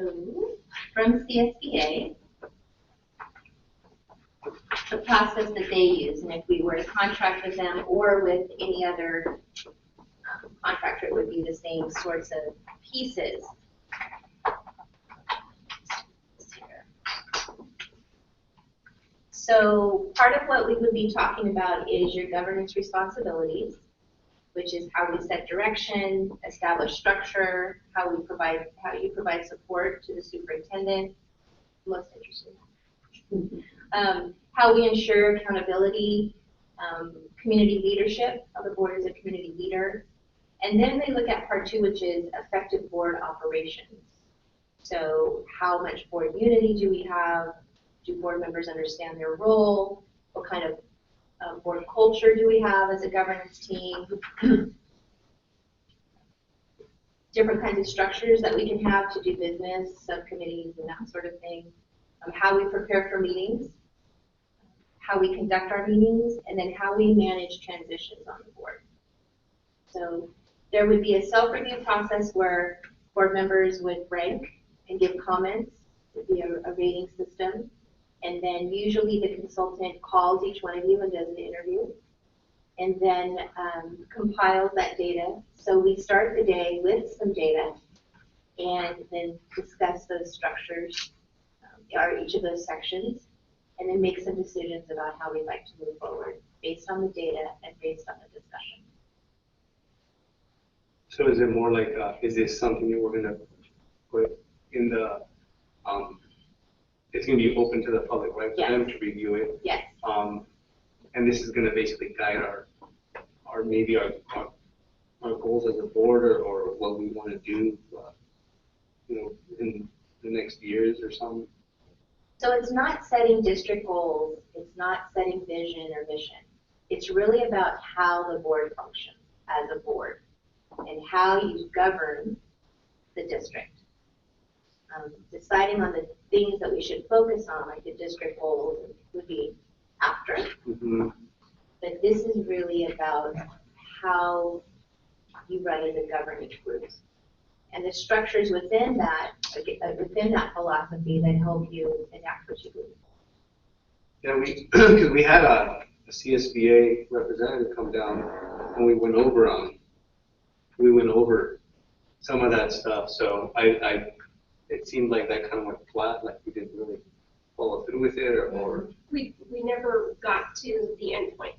from CSBA, the process that they use, and if we were to contract with them or with any other contractor, it would be the same sorts of pieces. So part of what we would be talking about is your governance responsibilities, which is how we set direction, establish structure, how you provide support to the superintendent. Most interesting. How we ensure accountability, community leadership, how the board is a community leader. And then they look at part 2, which is effective board operations. So how much board unity do we have? Do board members understand their role? What kind of board culture do we have as a governance team? Different kinds of structures that we can have to do business, subcommittees and that sort of thing. How we prepare for meetings, how we conduct our meetings, and then how we manage transitions on the board. So there would be a self-review process where board members would rank and give comments. It would be a rating system. And then usually the consultant calls each one of you and does an interview, and then compiles that data. So we start the day with some data and then discuss those structures, or each of those sections, and then make some decisions about how we'd like to move forward based on the data and based on the discussion. So is it more like, is this something that we're going to put in the, it's going to be open to the public, right? For Yes. them to review it. Yes. And this is going to basically guide our goals as a board, or what we want to do, in the next years or something. So it's not setting district goals, it's not setting vision or mission. It's really about how the board functions as a board and how you govern the district. Deciding on the things that we should focus on, like the district goals, would be after. Mm-hmm. But this is really about how you run as a governance group. And the structures within that philosophy that help you enact what you do. Yeah, because we had a CSBA representative come down and we went over some of that stuff. So it seemed like that kind of went flat, like we didn't really follow through with it, or We never got to the end point.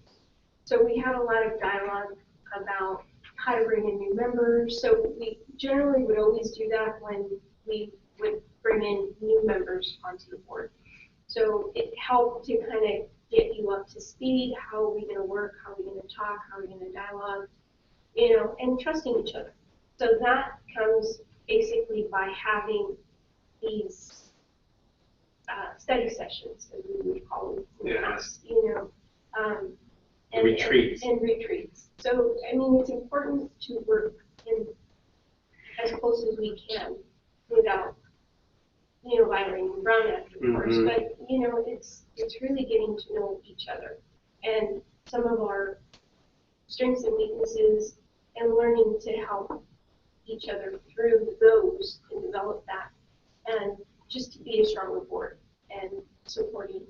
So we had a lot of dialogue about how to bring in new members. So we generally would always do that when we would bring in new members onto the board. So it helped to kind of get you up to speed. How are we going to work? How are we going to talk? How are we going to dialogue? And trusting each other. So that comes basically by having these study sessions, as we would call them in the past, and retreats. And retreats. So, I mean, it's important to work in as close as we can without, violating Brown Act, of course. But, it's really getting to know each other and some of our strengths and weaknesses and learning to help each other through those and develop that. And just to be a stronger board and supporting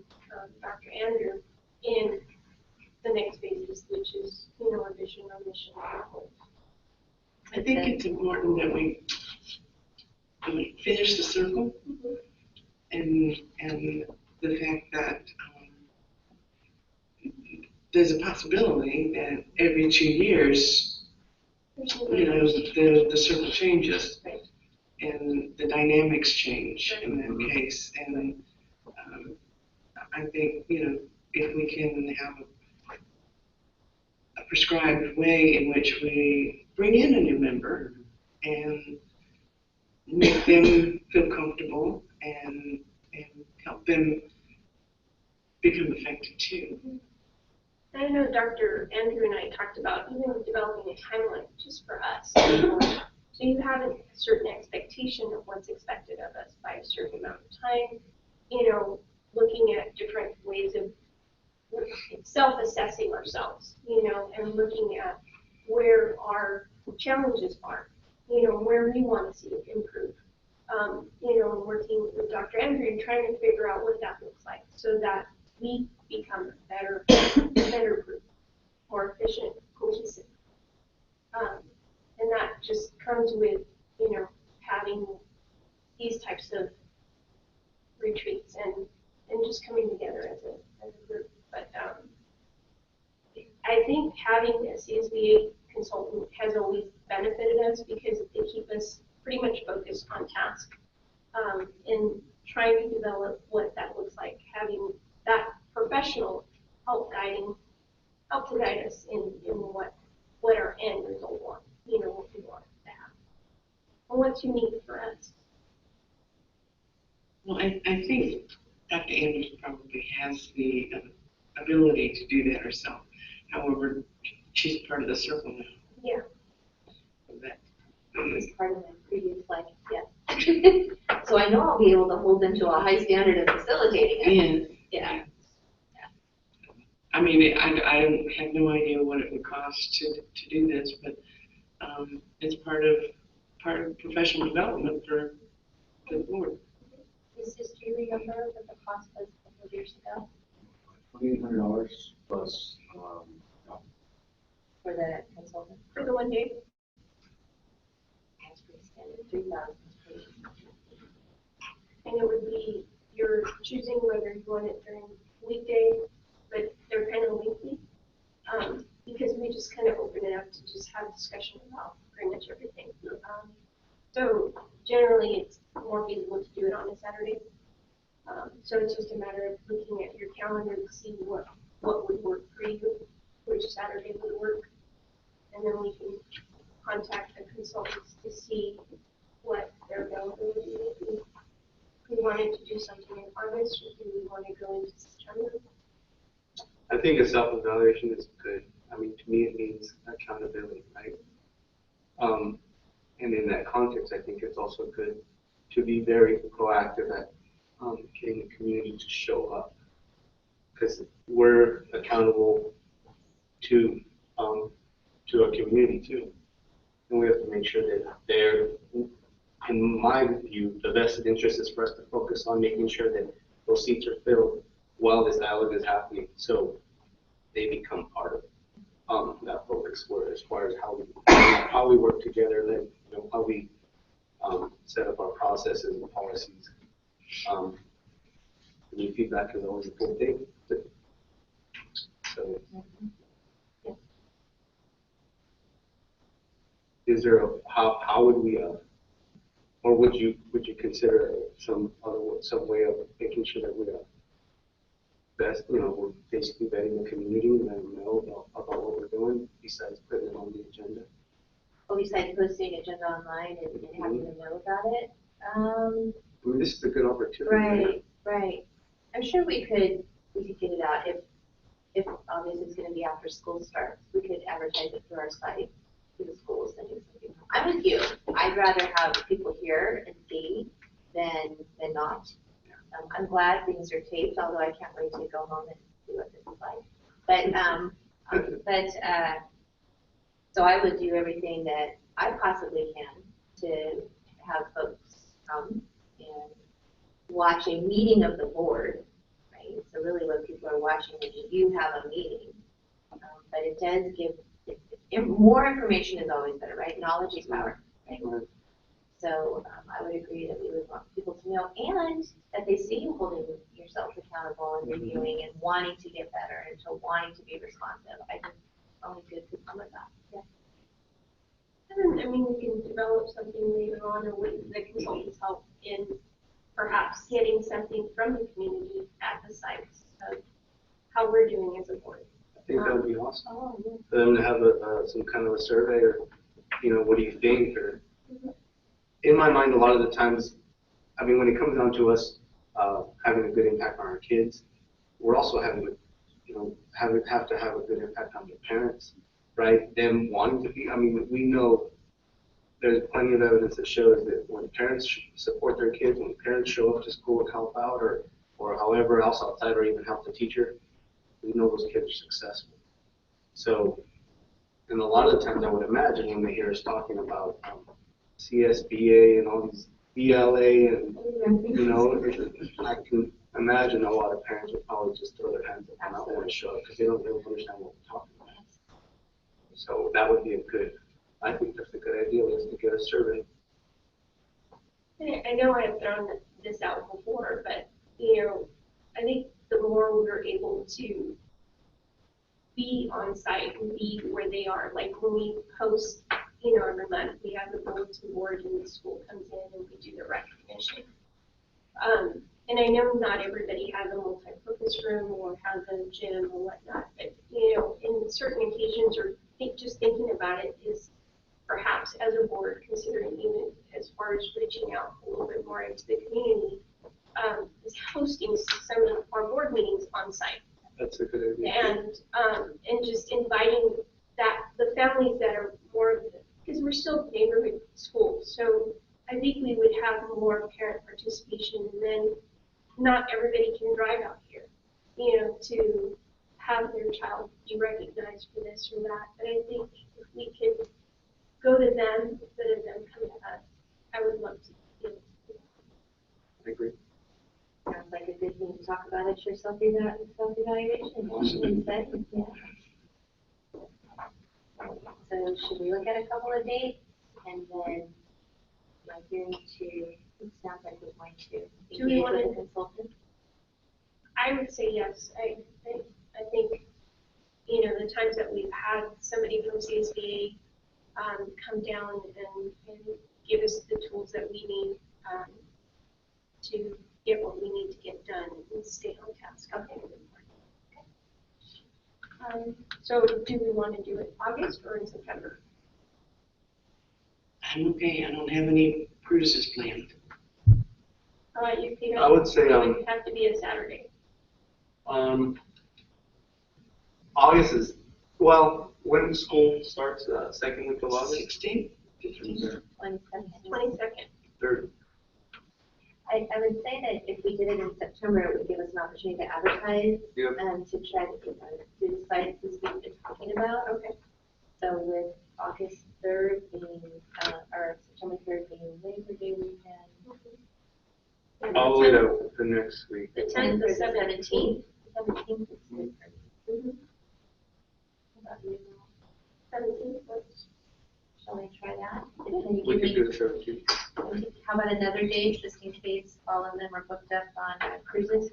Dr. Andrew in the next phases, which is, our vision, our mission, our goals. I think it's important that we finish the circle, and the fact that there's a possibility that every 2 years, the circle changes. Right. And the dynamics change in that case. And I think, if we can have a prescribed way in which we bring in a new member and make them feel comfortable and help them become effective too. I know Dr. Andrew and I talked about even developing a timeline just for us. So you have a certain expectation of what's expected of us by a certain amount of time, looking at different ways of self-assessing ourselves, and looking at where our challenges are, where we want to see it improve. And working with Dr. Andrew and trying to figure out what that looks like so that we become a better group, more efficient, cohesive. And that just comes with, having these types of retreats and just coming together as a group. But I think having a CSBA consultant has always benefited us because they keep us pretty much focused on task and trying to develop what that looks like, having that professional help to guide us in what our end result was, what we want to have, and what's unique for us. Well, I think Dr. Andrews probably has the ability to do that herself. However, she's part of the circle now. Yeah. So that It was part of my previous life, yes. So I know I'll be able to hold them to a high standard of facilitating it. Yeah. I mean, I have no idea what it would cost to do this, but it's part of professional development for the board. Do you remember what the cost was a couple of years ago $2,800 plus, for the consultant? For the one day, That's pretty standard, 3,000. and it would be, you're choosing whether you want it during weekday, but they're kind of lengthy, because we just kind of open it up to just have a discussion about pretty much everything. So generally, it's more feasible to do it on a Saturday. So it's just a matter of looking at your calendar to see what would work for you, which Saturday would work, and then we can contact the consultants to see what their availability would be. If we wanted to do something in August, or do we want to go into September? I think a self-evaluation is good. I mean, to me, it means accountability, right? And in that context, I think it's also good to be very proactive at getting the community to show up, because we're accountable to a community too, and we have to make sure that they're, in my view, the vested interest is for us to focus on making sure that those seats are filled while this dialogue is happening, so they become part of it. that public square as far as how we work together, and how we set up our processes and policies. Any feedback is always a good thing. So, is there how would we or would you consider some way of making sure that we're best, we're basically vetting the community and letting them know about what we're doing besides putting it on the agenda? Well, besides posting an agenda online and having them know about it. I mean, this is a good opportunity. Right. I'm sure we could get it out if obviously it's going to be after school starts. We could advertise it through our site, through the schools, sending something. I'm with you. I'd rather have people here and see than not. I'm glad things are taped, although I can't wait to go home and see what this is like. So I would do everything that I possibly can to have folks come and watch a meeting of the board, right? So really what people are watching is you have a meeting. But it does give, more information is always better, right? Knowledge is power, right? So I would agree that we would want people to know, and that they see you holding yourself accountable and reviewing and wanting to get better and to wanting to be responsive. I think only good could come with that. Yeah. And I mean, we can develop something later on, or with the consultants help in perhaps getting something from the community at the sites of how we're doing as a board. I think that would be awesome. Oh, yeah. For them to have some kind of a survey, or what do you think, or in my mind, a lot of the times, I mean, when it comes down to us having a good impact on our kids, we're also having have to have a good impact on their parents, right? Them wanting to be. I mean, we know there's plenty of evidence that shows that when parents support their kids, when parents show up to school and help out, or however else outside, or even help the teacher, we know those kids are successful. So, and a lot of the times, I would imagine when they hear us talking about CSBA and all these ELA and I can imagine a lot of parents would probably just throw their hands up and not want to show up because they don't really understand what we're talking about. So that would be I think that's a good idea, is to get a survey. I know I've thrown this out before, but I think the more we're able to be on site and be where they are, like when we post, every month we have the bulletin board and the school comes in and we do the recognition. And I know not everybody has a multi-purpose room or has a gym or whatnot, but in certain occasions, or just thinking about it is perhaps as a board considering, even as far as reaching out a little bit more into the community, is hosting some of our board meetings on site. That's a good idea. And just inviting the families that are more, because we're still neighborhood schools, so I think we would have more parent participation, and then not everybody can drive out here, to have their child be recognized for this or that. But I think if we could go to them instead of them coming to us, I would love to do it. I agree. Sounds like a good thing to talk about at your self-evaluation. Yeah. So should we look at a couple of dates, and then my hearing it sounds like we're going to engage with a consultant? I would say yes. I think, the times that we've had somebody from CSBA come down and give us the tools that we need to get what we need to get done and stay on task. Okay. So do we want to do it August or in September? I'm okay. I don't have any cruises planned. How about you, Peter? I would say it would have to be a Saturday. August is, when school starts, second week of August? 16th? 22nd. 22nd. Third. I would say that if we did it in September, it would give us an opportunity to advertise to try to do the sites this week they're talking about. Okay. So with August 3rd being, or September 3rd being Labor Day weekend. And All the way to the next week. The 10th, the 17th. 17th is good. Mm-hmm. How about you? Can you We give could me, do the 17th. how about another day, just in case all of them are booked up on cruises?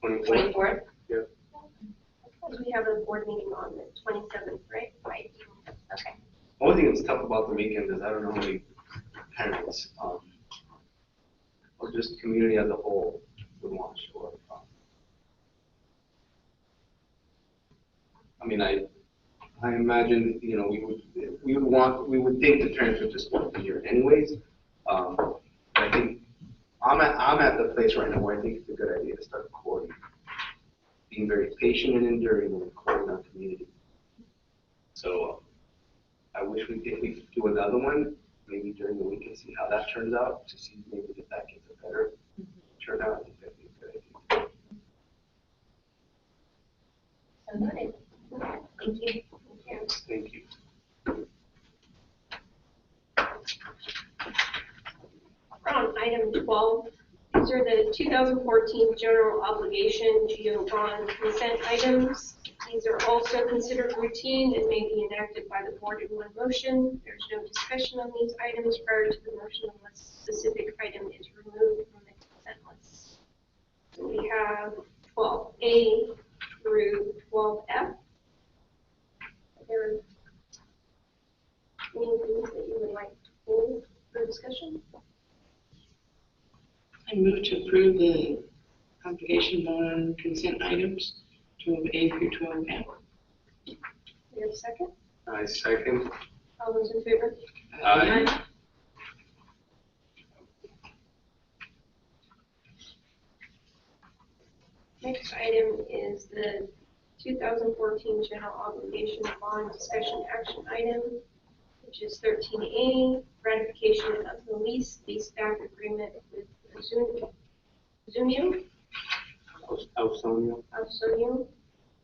24th. 24th? We have a board meeting on the 27th, right? Right. Okay. Only thing that's tough about the weekend is I don't know how many parents, or just community as a whole would want to show up. I mean, I imagine, you know, we would think the parents would just want to be here anyways. But I think, I'm at the place right now where I think it's a good idea to start courting. Being very patient and enduring and courting our community. So, I wish we could do another one, maybe during the week and see how that turns out, to see maybe if that gets a better turnout. I think that'd be a good idea. So noted. Thank you. Thank you. We're on item 12. These are the 2014 general obligation GO bond consent items. These are also considered routine and may be enacted by the board in one motion. There's no discussion on these items prior to the motion unless a specific item is removed from the consent list. So we have 12A through 12F. Are there any things that you would like to hold for discussion? I move to approve the obligation bond consent items, 12A through 12F. We have a second? I second. All those in favor? Aye. Next item is the 2014 general obligation bond discussion action item, which is 13A, ratification of the lease-back agreement with Zunio Ausonio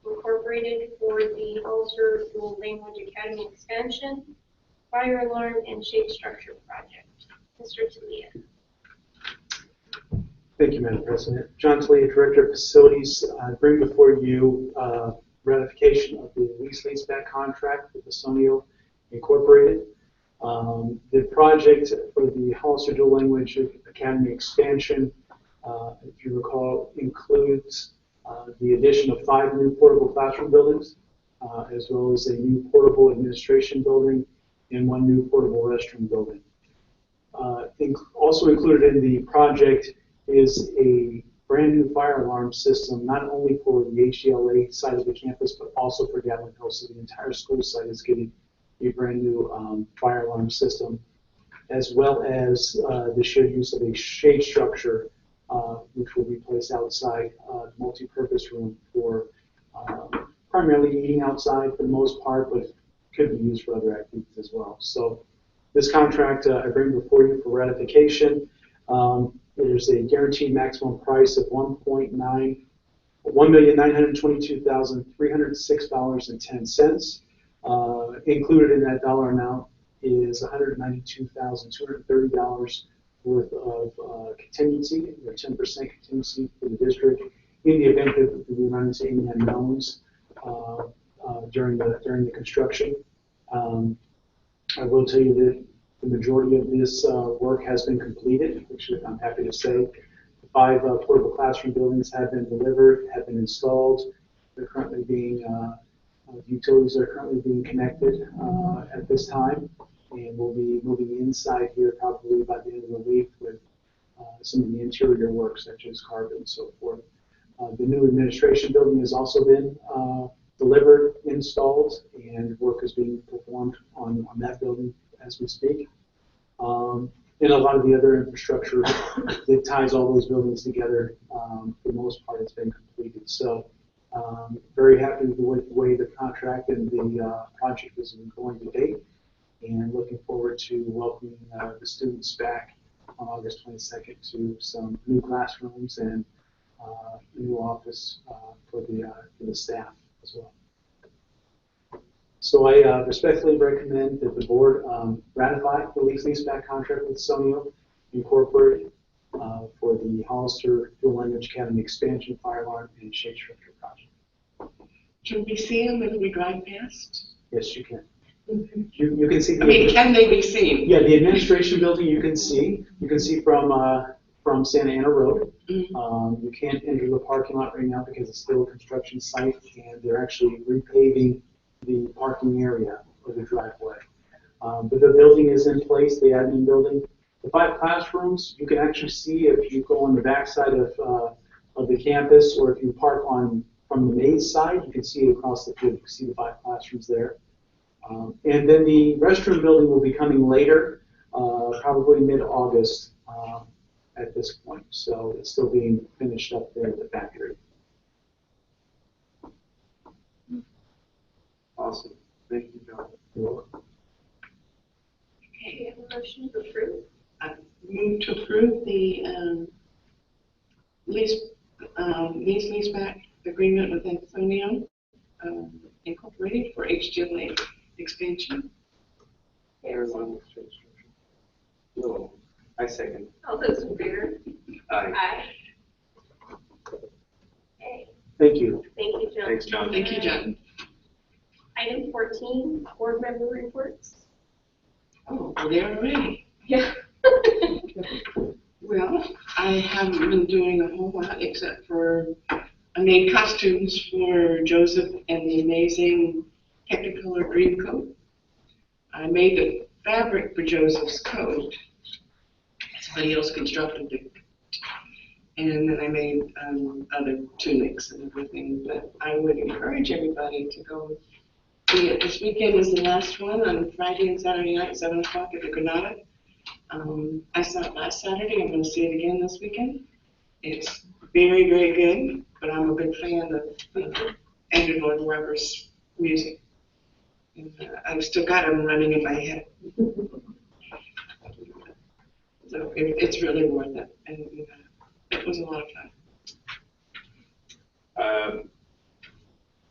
Incorporated for the Hollister Dual Language Academy expansion, fire alarm, and shade structure project. Mr. Talia. Thank you, Madam President. John Talia, Director of Facilities. I bring before you ratification of the lease-back contract with Ausonio Incorporated. The project for the Hollister Dual Language Academy expansion, if you recall, includes the addition of 5 new portable classroom buildings, as well as a new portable administration building and 1 new portable restroom building. Also included in the project is a brand new fire alarm system, not only for the HDLA side of the campus, but also for Gatlin Hill. So the entire school site is getting a brand new fire alarm system, as well as the shared use of a shade structure, which will be placed outside the multi-purpose room for primarily eating outside for the most part, but could be used for other activities as well. So this contract I bring before you for ratification. There's a guaranteed maximum price of $1,922,306.10. Included in that dollar amount is $192,230 worth of contingency, or 10% contingency for the district in the event that we run into any unknowns during the construction. I will tell you that the majority of this work has been completed, which I'm happy to say. The 5 portable classroom buildings have been delivered, have been installed. They're currently being, the utilities are currently being connected at this time, and we'll be moving inside here probably by the end of the week with some of the interior work, such as carpet and so forth. The new administration building has also been delivered, installed, and work is being performed on that building as we speak. And a lot of the other infrastructure that ties all those buildings together, for the most part, has been completed. So very happy with the way the contract and the project has been going to date, and looking forward to welcoming the students back on August 22nd to some new classrooms and new office for the staff as well. So I respectfully recommend that the board ratify the lease-back contract with Ausonio Incorporated for the Hollister Dual Language Academy expansion, fire alarm, and shade structure project. Can we see them if we drive past? Yes, you can. You can see. I mean, can they be seen? Yeah, the administration building you can see from Santa Ana Road. Mhm. You can't enter the parking lot right now because it's still a construction site and they're actually repaving the parking area or the driveway. But the building is in place, the admin building. The 5 classrooms, you can actually see if you go on the backside of the campus or if you park from the maze side, you can see it across the field. You can see the 5 classrooms there. And then the restroom building will be coming later, probably mid-August at this point. So it's still being finished up there at the factory. Awesome. Thank you, John. You're welcome. Okay, we have a motion to approve. I move to approve the leaseback agreement with Antonio Incorporated for HGLA expansion. Everyone, no, I second. All those in favor? Aye. Aye. Okay, Thank you. thank you, John. Thanks, John. Thank you, John. Item 14, board member reports. Oh, well, they're ready. Yeah. Well, I haven't been doing a whole lot except for I made costumes for Joseph and the amazing Technicolor Dream Coat. I made the fabric for Joseph's coat. Somebody else constructed it. And then I made other tunics and everything. But I would encourage everybody to go see it. This weekend is the last one on Friday and Saturday night, 7 o'clock at the Granada. I saw it last Saturday. I'm going to see it again this weekend. It's very, very good, but I'm a big fan of Andrew Lloyd Webber's music. And, I've still got them running in my head. So it's really worth it, and it was a lot of fun.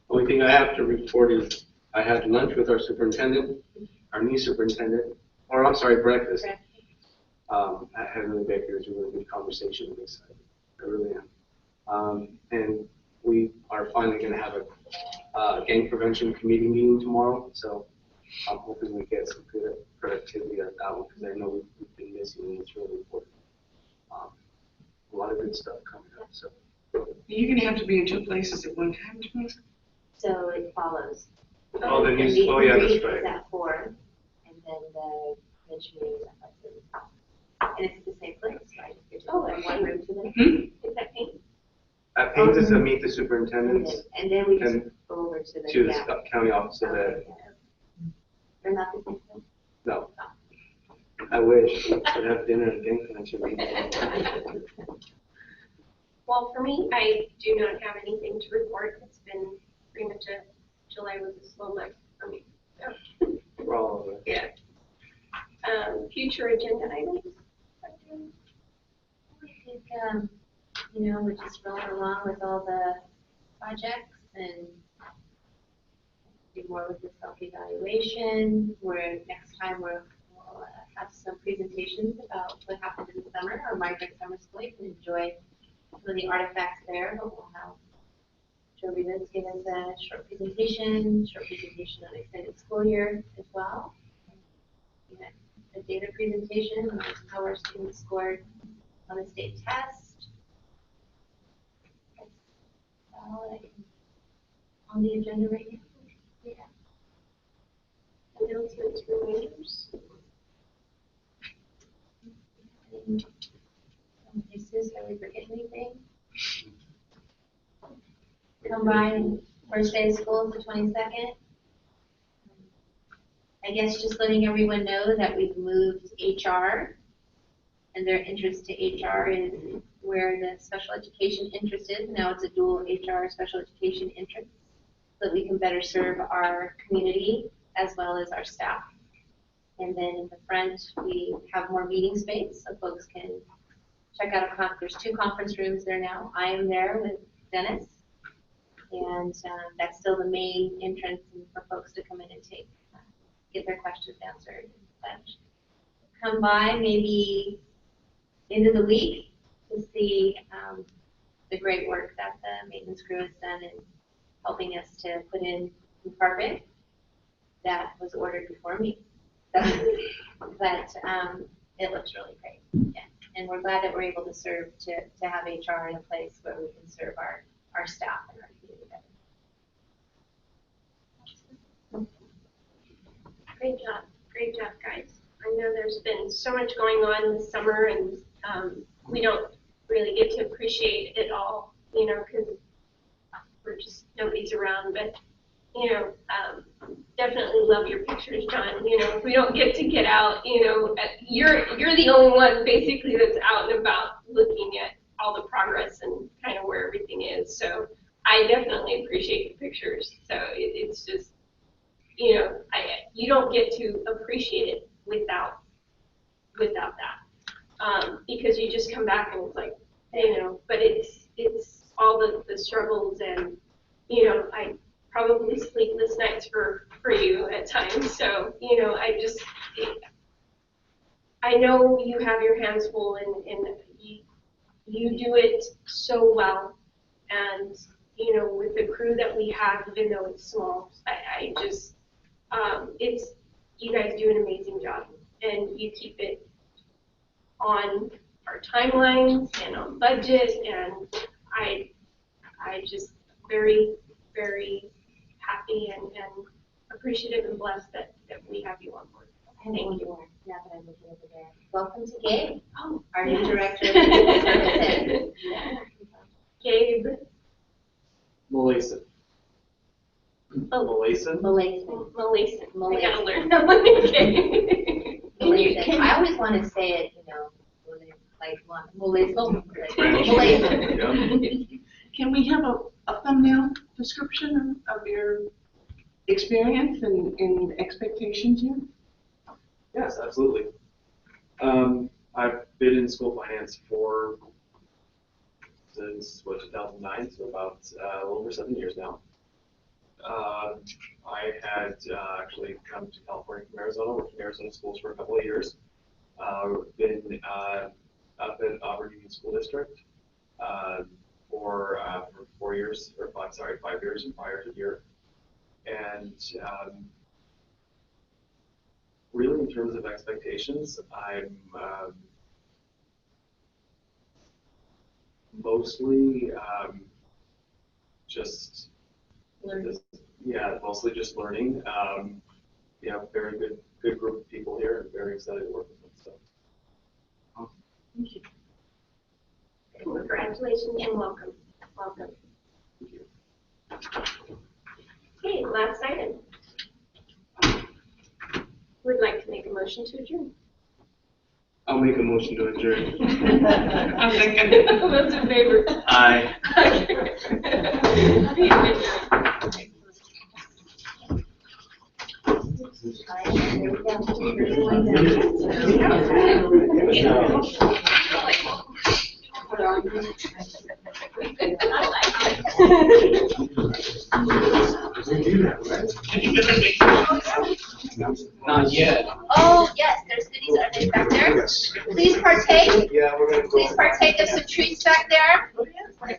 Only thing I have to report is I had lunch with our superintendent, our new superintendent, or I'm sorry, breakfast. At Heavenly Bakery. It was a really good conversation. I'm excited. I really am. And we are finally going to have a gang prevention committee meeting tomorrow. So I'm hoping we get some good productivity out of that one because I know we've been missing and it's really important. A lot of good stuff coming up. So You're going to have to be in 2 places at one time, Teresa? So it follows. oh, then The you, meet oh and yeah, greet that's is right. at 4, and then the mentioning is at 5:30. And it's the same place, right? You're just in one room today. Is that pink? At Payne's is to meet the superintendents And then we just and go over to the. to the yeah. county office of the, They're not the same place? no. I wish we could have dinner and gang prevention meeting. Well, for me, I do not have anything to report. It's been pretty much July was a slow month for me. So, We're all over it. yeah. Future agenda items? I think, we're just rolling along with all the projects and do more with the self-evaluation, where next time we'll have some presentations about what happened in the summer, our migrant summer school. You can enjoy some of the artifacts there, but we'll have Joe Rivas give us a short presentation on extended school year as well. Yeah, a data presentation on how our students scored on the state test. That's all I can, on the agenda right now. Yeah. Announcements, reminders? Jesus, are we forgetting anything? Come by, first day of school is the 22nd. I guess just letting everyone know that we've moved HR, and their interest to HR is where the special education interest is. Now it's a dual HR special education interest, so that we can better serve our community as well as our staff. And then in the front, we have more meeting space, so folks can check out there's 2 conference rooms there now. I am there with Dennis, and that's still the main entrance for folks to come in and get their questions answered. But come by maybe end of the week to see the great work that the maintenance crew has done in helping us to put in carpet. that was ordered before me. But it looks really great. Yeah. And we're glad that we're able to serve, to have HR in a place where we can serve our staff and our community better. Great job, guys. I know there's been so much going on this summer, and we don't really get to appreciate it all, you know, because nobody's around. But you know, definitely love your pictures, John. You know, we don't get to get out. You know, you're the only one basically that's out and about looking at all the progress and kind of where everything is. So I definitely appreciate the pictures. So it's just, you know, you don't get to appreciate it without that, because you just come back and it's like, you know, but it's all the struggles, and you know, I probably sleepless nights for you at times. So you know, I know you have your hands full, and you do it so well, and you know, with the crew that we have, even though it's small, I just you guys do an amazing job, and you keep it on our timelines and on budget, and I just very, very happy and appreciative and blessed that we have you on board. Thank you. Now that I'm looking over there. Welcome to Gabe, our Yes. new director of Human Services. Gabe. Malayson. Oh, Malayson? Malayson. Malayson. I gotta learn that one again. Malayson. I always want to say it, you know, like Malayson. Malayson. Can we have a thumbnail description of your experience and expectations here? Yes, absolutely. I've been in school finance since 2009, so about a little over 7 years now. I had actually come to California from Arizona, worked in Arizona schools for a couple of years. Been up at Auburn Union School District for 4 years, or 5 years prior to here. And really, in terms of expectations, I'm mostly mostly just learning. Very good group of people here, and very excited to work with them. So. Thank you. Congratulations and welcome. Welcome. Thank you. Okay, last item. Would like to make a motion to adjourn. I'll make a motion to adjourn. I'll second. Those in favor? Aye. Not yet. Oh, yes, there's goodies. Are they back there? Please partake. Yeah, we're gonna go. Please partake of some treats back there.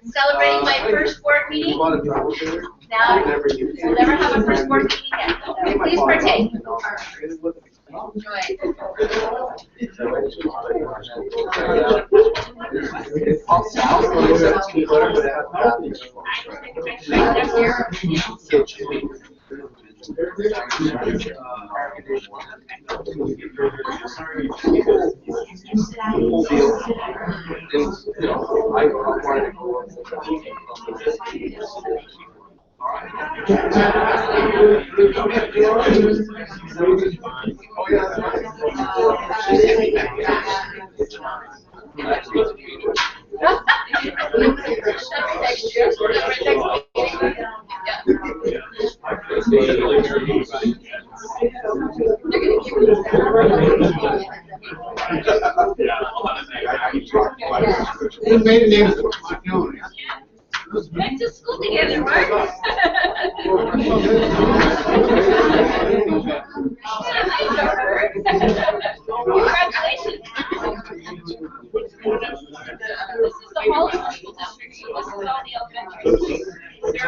Celebrating my first board meeting. Now, we'll never have a first board meeting again. Please partake. Enjoy. They made a name. Went to school together, Mark. Congratulations. This is the whole school district. This is all the elementary schools.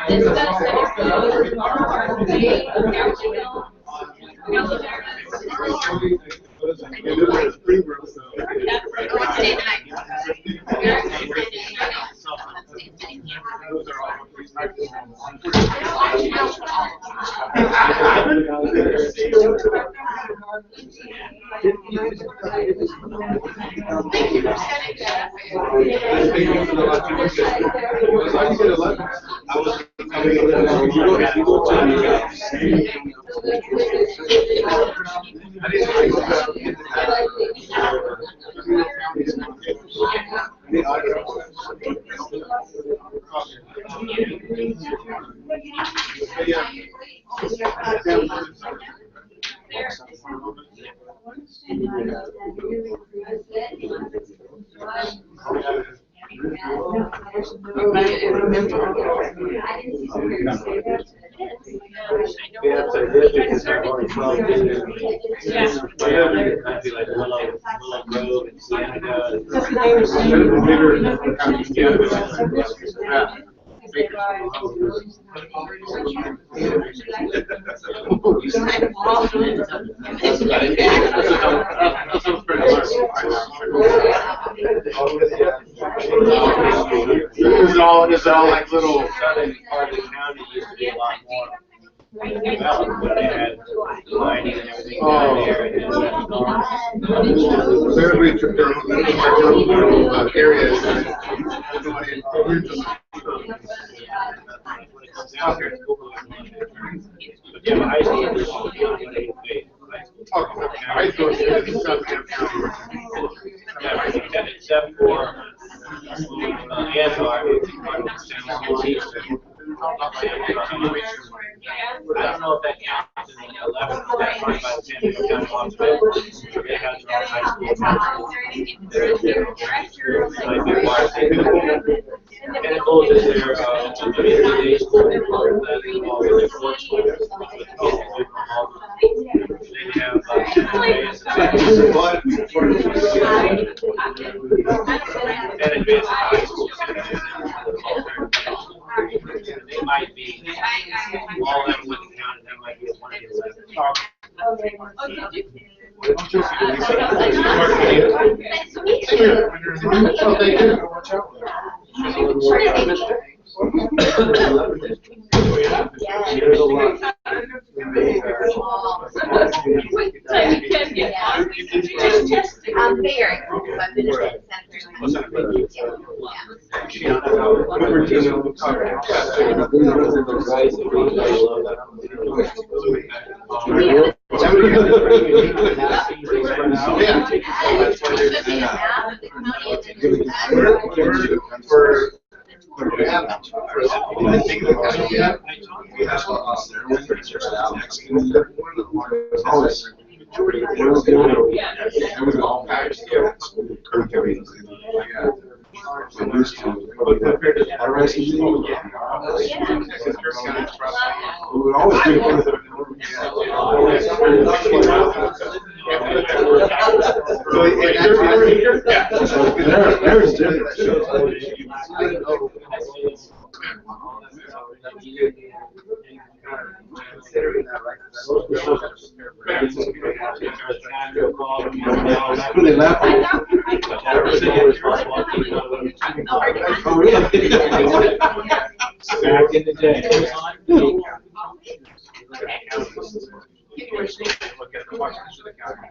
This does Those are all these types Thank you for setting that. Is it all like little? Southern part of the county used to be a lot more developed, but they had lighting and everything down there, and that's gone. Everybody took their own areas. When it comes out here, it's cool. But yeah, but high school is high school. I thought it was something. Yeah, I think that except for Andor, I don't know if that counts in the 11, but that's fine by the San Diego County Law School. They have their own high school. Like their water. And the goal is their day school, that's all their sports schools. They have 10 days. And advanced high school. They might be all that with the county, that might be a one year left. Nice to meet you. Oh, thank you. There's a lot. I'm very, I've been at Back in the day. Look at the Washington County.